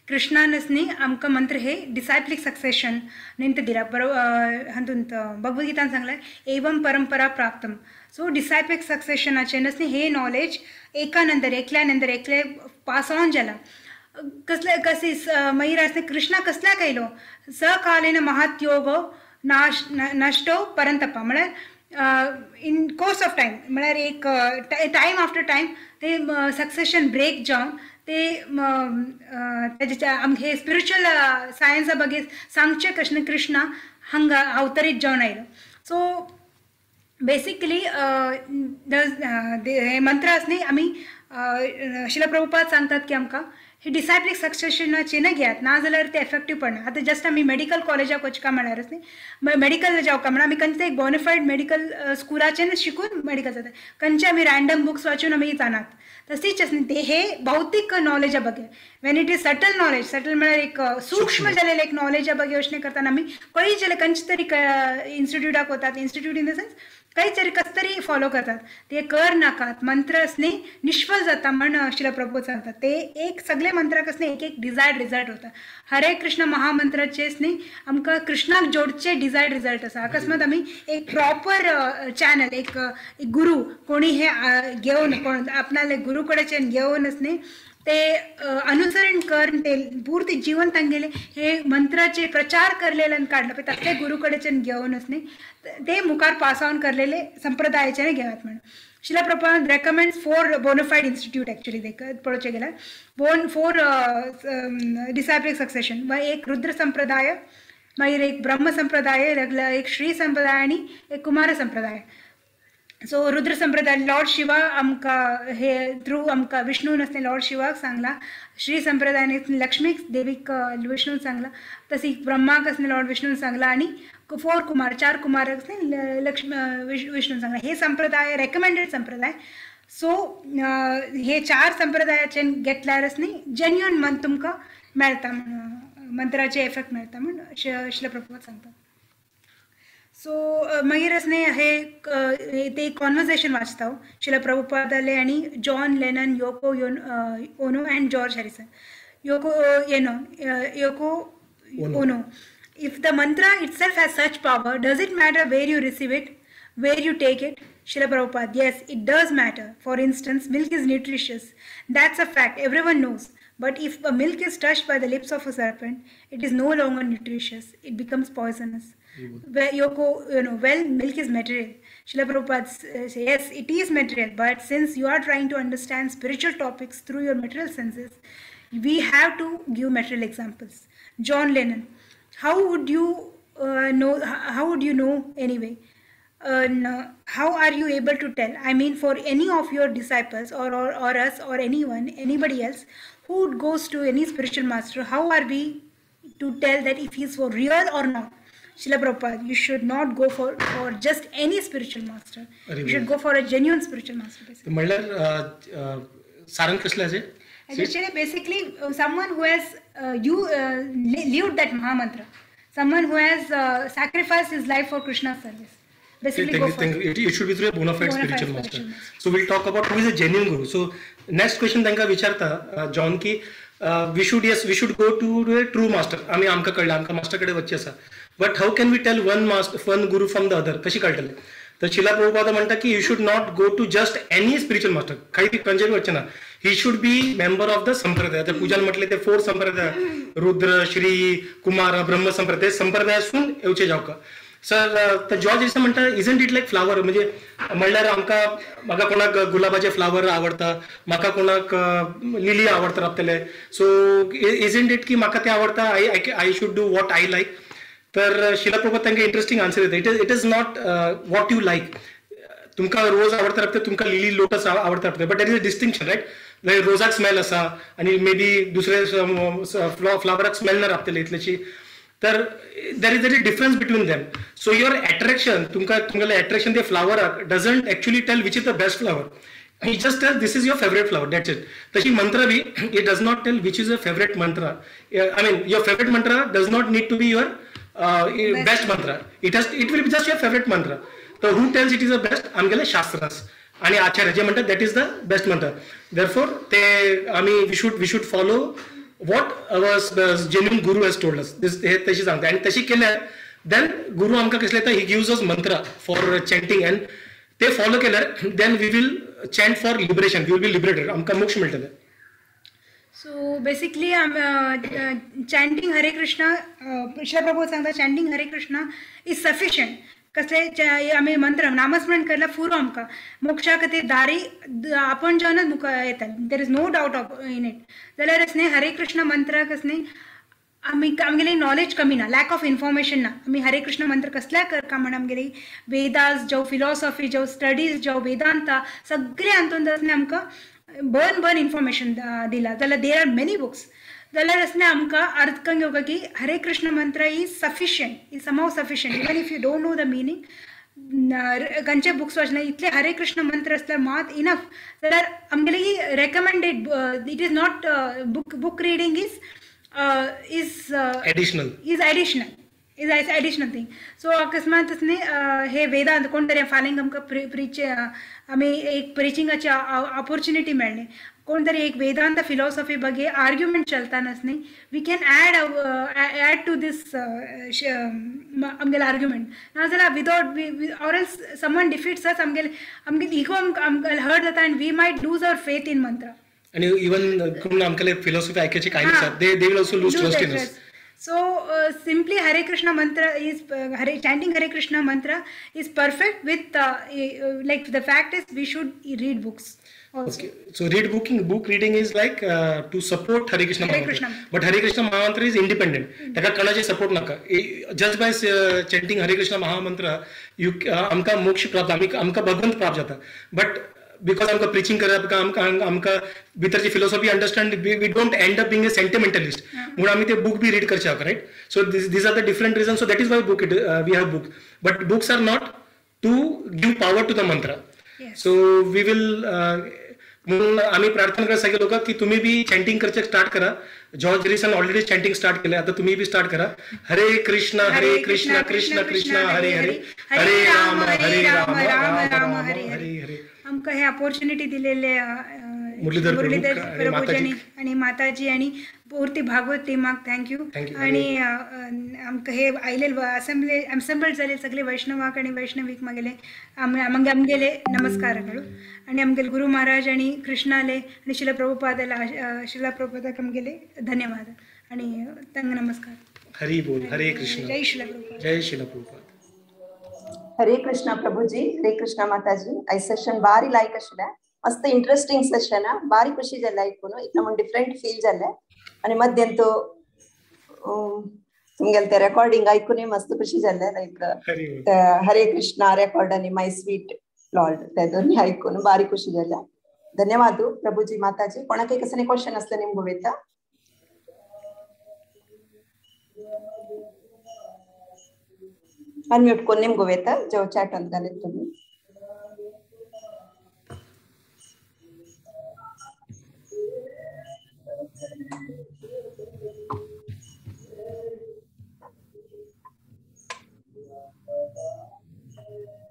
कृष्णानसनी आमकां मंत्र हे डिसायप्लिक succession निंत दिला. बरोबर हातून भगवद्गीतान सांगलाय एवम परंपरा प्राप्तम. सो डिसायप्लिक सक्सेशनाचे नसनी हे नॉलेज एकानंतर एकले पास ऑन जाला. कसले कशी महिराजने कृष्णा कसल्या केलो सकालीन महात्योगो नष्टो परंतपा म्हळ्यार इन कोर्स ऑफ टायम म्हळ्यार एक टायम आफ्टर टायम ते सक्सेशन ब्रेक जावन ते आमगे स्पिरिच्युअल सायन्सा बगे सांगचे कशें कृष्णा हांगा अवतरीत जावन आयलो. सो बेसिकली हे मंत्र असणे आम्ही शिला प्रभुपाद सांगतात की आमकां हे डिसायप्लिक सक्सेशनाचे न घेयात ना जाल्यार ते एफेक्टीव पडना. आतां जस्ट आमी मेडिकल कॉलेजाक वचका म्हळ्यारच न्ही मेडिकल जावका म्हण आमी खंयचे एक बॉनिफायड मेडिकल स्कुलाचें शिकून मेडिकल जाता खंयचे आमी रँडम बुक्स वाचून आमी जाणात. तशीच न्ही ते हे भौतिक नॉलेजा बगे Wien it is subtle knowledge subtle म्हळ्यार एक सूक्ष्म जालेले एक नॉलेजा बगे अशें करताना आमी खंय जाल्यार खंयचे तरी इन्स्टिट्यूटाक वतात. इन्स्टिट्यूट इन द सेन्स काही तरी कस तरी फॉलो करतात. ते कर नाकात मंत्र असणे निष्फळ जाता म्हण शिला प्रभू सांगतात. ते एक सगळे मंत्राक असणे एक डिझायर्ड रिझल्ट होता. हरे कृष्ण महामंत्राचेच न्ही आमकां कृष्णाक जोडचे डिझायर्ड रिझल्ट आसा. अकस्मात आमी एक प्रॉपर चॅनल एक गुरू कोणी हे घेवन कोण आपणाले गुरू कडेच्यान घेवनच न्ही ते अनुसरण करून ते पूर्ती जीवन तांगेले हे मंत्राचे प्रचार करलेले काढलं पण तसले गुरु कडेच्यान घेवनच न्ही ते मुखार पास ऑन करलेले संप्रदायाचे घेवात म्हणून. Srila Prabhupada recommends 4 bona fide institute actually पळोवचे गेल्यार 4 डिसायप्लिक सक्सेशन व एक रुद्र संप्रदाय मागीर एक ब्रह्म संप्रदाय एक श्री संप्रदाय आणि एक कुमार संप्रदाय. सो रुद्र संप्रदाय लॉर्ड शिवा आमकां हे थ्रू आमकां विष्णून असणे लॉर्ड शिवाक सांगला. श्री संप्रदायाने लक्ष्मीक देवीक विष्णून सांगला. तशी ब्रह्माक असणे लॉर्ड विष्णून सांगला आणि 4 कुमार असणे विष्णून सांगला. हे संप्रदाय रेकमेंडेड संप्रदाय. सो हे 4 संप्रदायाचे घेतल्यारच न्ही जेन्युअन मन तुमकां मेळटा मंत्राचे इफेक्ट मेळटा म्हण शिला प्रभुपाद सांगतात. सो मागीर असणे हे ते कॉन्वर्सेशन वाचता शिला प्रभुपादाले आणि John Lennon, Yoko Ono and George Harrison. Yoko Ono. If the mantra itself has such power, does it matter where you receive it, where you take it? Srila Prabhupada, yes, it does matter. For instance, milk is nutritious. That's a fact, everyone knows. But if a milk is touched by the lips of a serpent, it is no longer nutritious. It becomes poisonous. Well, milk is material. Srila Prabhupada says, yes, it is material. But since you are trying to understand spiritual topics through your material senses, we have to give material examples. John Lennon, how would you know? How would you know anyway? No, how are you able to tell? I mean, for any of your disciples or us or anybody else who goes to any spiritual master, how are we to tell that if he is for real or not? Srila Prabhupada, you should not go for just any spiritual master. You should go for a genuine spiritual master. Basically. म्हणल्यार सारंग कसले आहे? Actually, basically, someone who has lived that Mahamantra, someone who has sacrificed his life for Krishna's service. Basically, it should be through a bona fide spiritual master. So we'll talk about who is a genuine guru. So next question त्यांका विचारता John की we should go to a true master. आम्ही आमका कळलं आमका master कडे वच्चे असा. But how can we tell one guru from the other? कशी कळतले? तर शिला प्रभुपाद म्हणतात की you should not go to just any spiritual master. काही पंजाबी वच्चे ना. He should be member of the sampradaya. आता पूजन म्हटले ते 4 संप्रदाय, रुद्र, श्री, कुमार, ब्रह्म संप्रदाय संप्रदायासून येवचे जावका. सर तर जॉर्ज असं म्हणतात, इजंट इट लाईक फ्लावर. म्हणजे म्हणल्यार म्हाका कोणाक गुलाबाचे फ्लावर आवडता, म्हाका कोणाक लिली आवडटा आपल्याला. सो इजंट इट की म्हाका ते आवडता, I should do what I like. तर शिला प्रभुपाद तांकां इंटरेस्टिंग आन्सर येता. It is not what you like. तुमकां रोज आवडटा रावता, तुमकां लिली लोटस आवडटा रावता, but that is a distinction, right. Like रोजाक स्मेल आसा आनी मे बी दुसरे फ्लावराक स्मेल ना रावतले इतलेची. तर there is a difference between them. So your attraction, तुमकां अट्रॅक्शन ते फ्लावराक doesn't actually tell which is the best flower. He just tells this is your favorite flower, that's it. Tashi mantra bhi, it does not tell which is your favorite mantra. I mean, your favorite mantra does not need to be your best mantra. It will be just your favorite mantra. So who tells it is the best? आमगेले शास्त्रास आणि आचार्य जे म्हणतात that is the best mantra. Therefore, we should follow what our genuine guru has told us. This हे तशी सांगता आणि तशी केल्यार then guru आमकां कसले येता, he gives us mantra for chanting and ते फॉलो केल्यार then we will chant for liberation. We will be liberated. आमकां मोक्ष मेळटले. So basically, chanting Hare Krishna, Srila Prabhupada सांगता chanting Hare Krishna is sufficient. कसले आम्ही मंत्र नामस्मरण केल्यार पुरो आमकां मोक्षा खातीर दारी आपण जेवनच मुखार येता. There is no doubt in it. जाल्यार असणे हरे कृष्ण मंत्राक असणे आमगेली नॉलेज कमी ना, लॅक ऑफ इन्फॉर्मेशन ना. आमी हरे कृष्ण मंत्र कसल्या करता म्हण आमगेली वेदास जावं फिलॉसॉफी जावं स्टडीज जावं वेदांता सगळे हातूंत असणे आमकां बर्न इन्फॉर्मेशन दिला. जाल्यार देर आर मेनी बुक्स. जाल्यार असणे आमकां अर्थ करून घेवका की हरे कृष्ण मंत्र is sufficient, is somehow sufficient. Even if you don't know the meaning, खंयचे बुक्स वाचना इतले हरे कृष्ण मंत्र असल्यार मात इनफ. जाल्यार आमगेली recommended, it is not book reading is additional thing. So अकस्मात असणे हे वेदांत कोण तरी फाल्यां आमकां आमी एक प्रिचिंगाची ऑपॉर्च्युनिटी मेळ्ळी. कोण तरी एक वेदांत फिलॉसॉफी बगे आर्ग्युमेंट चलताना असणे we can add to this आमगेले आर्ग्युमेंट. नाजाल्यार without or else someone defeats us आमगेले इगो आमकां हर्ट जाता and we might lose our faith in mantra. आणि इवन कोण आमकां फिलॉसॉफी ऐकायची काही नसतात, they will also lose trust in us. So simply Hare Krishna mantra is chanting Hare Krishna mantra is perfect with like the fact is we should read books also. Okay, so book reading is like to support Hare Krishna mantra. But Hare Krishna mantra is independent. Taka kanache support naka. Just by chanting Hare Krishna Mahamantra you amka moksha प्राप्त, amka भगवंत प्राप्त जाता. But because आमकां preaching करप आमकां भितरची philosophy understand, we don't end up being a sentimentalist म्हणून आमी ते बुक बी रीड करचे, right. So these are the different reason. So that is why we have book. But books are not to give power to the mantra. So we will म्हणून आम्ही प्रार्थना करा सगळे लोक की तुम्ही बी चॅन्टिंग करचे स्टार्ट करा. George Harrison already chanting start केलंय, आता तुम्ही बी स्टार्ट करा. हरे कृष्ण कृष्ण कृष्ण हरे हरे, हरे राम राम राम हरे हरे. आमकां हे अपॉर्च्युनिटी दिलेले मुरलीधर प्रभूजी आणि माताजी आणि पूर्ती भागवत टिमाक थँक्यू. आणि आमकां हे आयले असेंबल्ड जाले सगळे वैष्णवाक आणि वैष्णवीक आमगेले नमस्कारಗಳು. आणि आमगेले गुरु महाराज आणि कृष्णाले आणि शिला प्रभुपादाक आमगेले धन्यवाद आणि तांकां नमस्कार. हरी बोल. हरे कृष्ण. जय शिला प्रभुपाद. जय शिला प्रभुपाद. हरे कृष्णा प्रभुजी, हरे कृष्णा माताजी. आई सेशन बारी लायक आशिल्लें, मस्त इंटरेस्टिंग सेशन. बारी खुशी जालें आयकून, एकदम डिफरंट फील जालें. आणि मध्यान तो तुमगेले ते रेकॉर्डिंग आयकून मस्त खुशी जालें. लायक हरे कृष्णा रेकॉर्ड आणि माय स्वीट लॉर्ड ते दोन्ही आयकून बारी खुशी जालें. धन्यवाद प्रभुजी माताजी. कोणाक कसले क्वेश्चन असले निमगो वेता. अनम्यूट कोण निमगो वेता जो चॅट अंत घाले तुम्ही.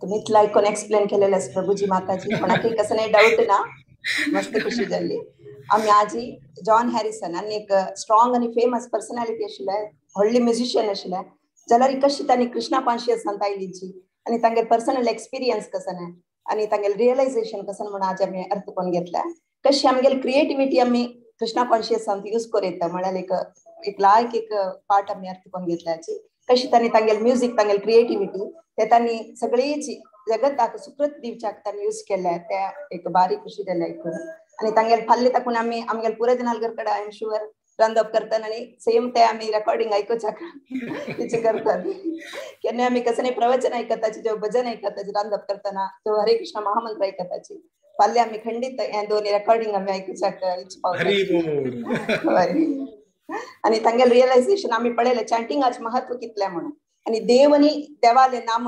तुम्ही इतलं ऐकून एक्सप्लेन केलेलं प्रभुजी माताजी. कोणाक कसले डाऊट ना, मस्त खुशी झाली. आम्ही आजी जॉन हॅरिसन आणि एक स्ट्रॉंग आणि फेमस पर्सनॅलिटी आशिल्ले, व्हडली म्युझिशियन आशिल्ले, जाल्यार कशी तांणी कृष्णा कॉन्शियसांत आयलीची आणि तांगे पर्सनल एक्सपिरियन्स कसं आणि तांगे रियलायझेशन कसं म्हणून आज आम्ही अर्थ करून घेतला. कशी आमगेली क्रिएटिव्हिटी आम्ही कृष्णा कॉन्शियसांत यूज करूं म्हळ्यार एक लायक एक पार्ट आम्ही अर्थ करून घेतल्याची. कशी तांणी तांगेल म्युझिक तांगेल क्रिएटिव्हिटी ते तांणी सगळीची जगताक सुकृत दिवच्याक तांणी यूज केल्या. त्या एक बारीक खुशी जाल्या ऐकून. आणि तांगेल फाल्ले ताकून आम्ही आमगेल पुरे जनालगरकडे आय एम शुअर रंदप करतात आणि सेम ते आम्ही रेकॉर्डिंग ऐकूच्याक तिचे करतात. केन्ना आम्ही कसं नाही प्रवचन ऐकताची, जेव्हा भजन ऐकताची रंदप करताना, जेव्हा हरे कृष्ण महामंत्र ऐकताची फाल्ले आम्ही खंडित हे दोन्ही रेकॉर्डिंग आम्ही ऐकूच्याक आणि तांगेल रियलायझेशन आम्ही पळयलें चॅन्टिंगाचे महत्व कितलें म्हणून. आणि देव आणि देवाले नाम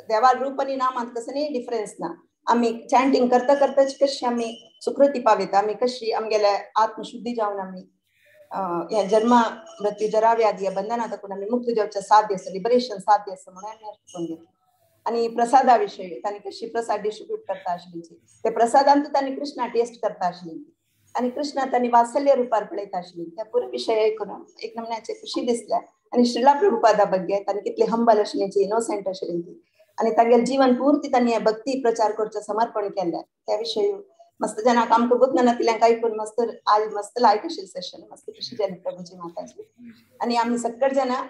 देवाल रूप आणि नामांत कसं नाही डिफरन्स ना. आम्ही चॅन्टिंग करता करताच कशी आम्ही सुकृती पावयता, आम्ही कशी आमगेले आत्मशुद्धी जावन आम्ही या जन्म मृत्यू जरा व्याधी या बंधनातून आम्ही मुक्त जावचे साध्य असं लिबरेशन साध्य असं म्हणून आम्ही अर्थ करून घेतलं. आणि प्रसादाविषयी तांणी कशी प्रसाद डिस्ट्रीब्यूट करता आशिल्ली, ते प्रसादांत तांणी कृष्णा टेस्ट करता आशिल्ली आणि कृष्णा तांणी वात्सल्य रुपार पळयता आशिल्ली. त्या पुरो विषय ऐकून एक नमन्याची खुशी दिसल्या. आणि श्रीला प्रभुपादा बग्गे तांणी कितली हंबल आशिल्ली, इनोसेंट आशिल्ली ती, आणि तांगेल जीवन पूर्ती तांणी भक्ती प्रचार करचे समर्पण केलें. त्या विषयी मस्त जनाक आमकां गुतनातल्यांक ऐकून मस्त आज मस्त लायक आशिल्लें सेशन, मस्त खुशी जाली प्रभुजी माताजी. आणि आम्ही सगळे जाणा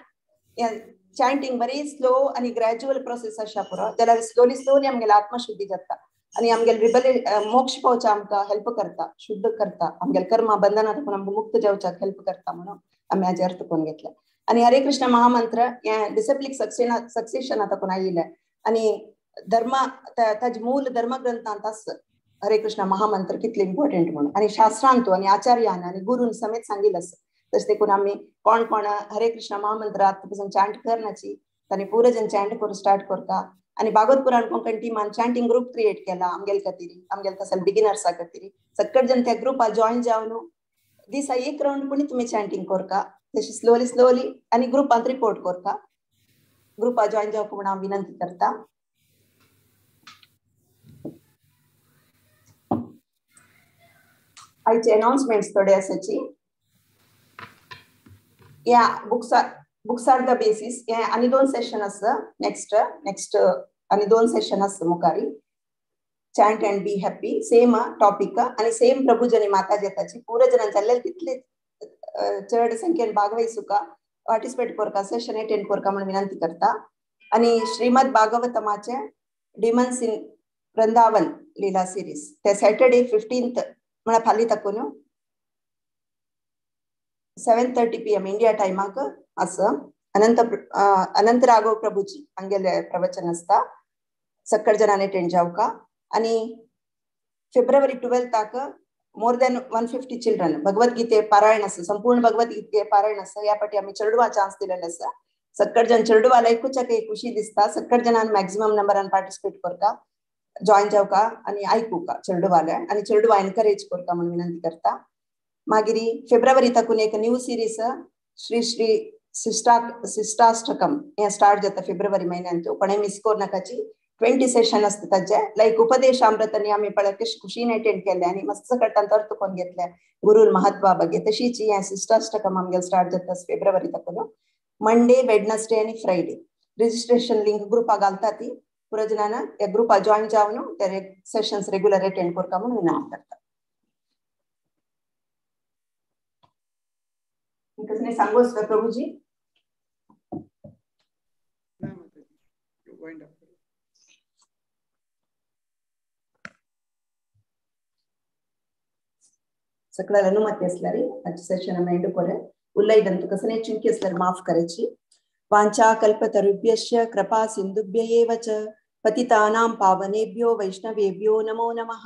चॅन्टिंग बरी स्लो आणि ग्रॅज्युअल प्रोसेस आसा पुरो, जाल्यार स्लोली आमगेली आत्मशुद्धी जाता आणि आमगेले मोक्ष पावचा आमकां हेल्प करता, शुद्ध करता, आमगेले कर्मा बंधनातून आमकां मुक्त जावच्याक हेल्प करता म्हणून आम्ही आज अर्थ करून घेतला. आणि हरे कृष्ण महामंत्र हे डिसिप्लिक सक्सेशन तातून आयिल्ले आणि धर्म ताजे मूल धर्मग्रंथांत आसता हरे कृष्ण महामंत्र कितले इम्पॉर्टंट म्हणून. आणि शास्त्रांत आणि आचार्यान आणि गुरून समेत सांगिल्लें आसा. तशें देखून आम्ही कोण हरे कृष्ण महामंत्र आतापासून चॅन्ट करनाची तांणी पुरे जन चॅन्ट करून स्टार्ट करता. आणि भागवत पुराण कोंकण टिमान चॅन्टिंग ग्रुप क्रिएट केला आमगेल खातीर, आमगेल तसल बिगिनर्सा खातीर. सगळे जण त्या ग्रुपात जॉईन जावन दिसा एक राउंड पुणी तुम्ही चॅन्टिंग करता, तशी स्लोली आणि ग्रुपांत रिपोर्ट करता. ग्रुपात जॉईन जावपाक म्हणून हांव विनंती करता. आयचे अनाउन्समेंट्स थोडे आसाची. या बुक्स आर द बेसिस हे आणि 2 सेशन आसा. नेक्स्ट आणि 2 सेशन आसा मुखारी. Chant and be happy same topic आणि सेम प्रभुजनी माता जेताची पुरे जणां जाल्ले तितले चड संख्येन भागवैसुका पार्टिसिपेट करता, सेशन अटेंड करता म्हणून विनंती करता. आणि श्रीमद भागवतमाचे demons in Vrindavan Leela series ते सॅटर्डे 15th म्हणा फाली ताकून 7:30 PM इंडिया टायमाक आसा. अनंत राघव प्रभूजी हांगेले प्रवचन आसता, सगळे जणांनी अटेंड जावका. आणि फेब्रुवारी 12th मोर दॅन 150 चिल्ड्रन भगवद्गीते पारायण आसा, संपूर्ण भगवद्गीते पारायण आसा. या फाटी आम्ही चेडवा चान्स दिलेले आसा. सगळे जण चेडवाला ऐकूच्याक एक खुशी दिसता. सगळे जणांनी मॅक्झिमम नंबरान पार्टिसिपेट करता, जॉईन जावका आणि ऐकूका चेडवाले आणि चेडवा एनकरेज करता म्हणून विनंती करता. मागिरी फेब्रुवारी तकून एक न्यू सिरीज श्री श्री शिष्टाष्टकम हे स्टार्ट जाता फेब्रुवारी महिन्यात पण मिस करू नकाची 20 सेशन असते ताजे लाईक उपदेशामृतांनी आम्ही पळय कशी खुशीन अटेंड केले आणि मस्त कट्टांत अर्थ कोण घेतले गुरुर महत्वा बगे तशीच हे शिष्टाष्टकम आमगे स्टार्ट जाता फेब्रुवारी तकून मंडे वेडनेसडे आणि फ्रायडे रिजिस्ट्रेशन लिंक ग्रुपा घालता ती पुरो जणांना या ग्रुपा जॉइन जावन ते सेशन्स रेग्युलर अटेंड करता म्हणून विनंती करता किसने सांगो सर प्रभुजी सकळाला अनुमती असल्यारी आज सेशन एंड करे उल्लैदंतु कसने चिंकी असल्यार माफ करायची वांछा कल्पतरुभ्यश्च कृपा सिंधुभ्य एव च पतितानां पावनेभ्यो वैष्णवेभ्यो नमो नमः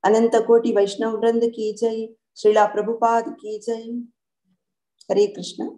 अनंत कोटि वैष्णव वृंद की जय श्रीला प्रभुपाद की जय हरे कृष्ण।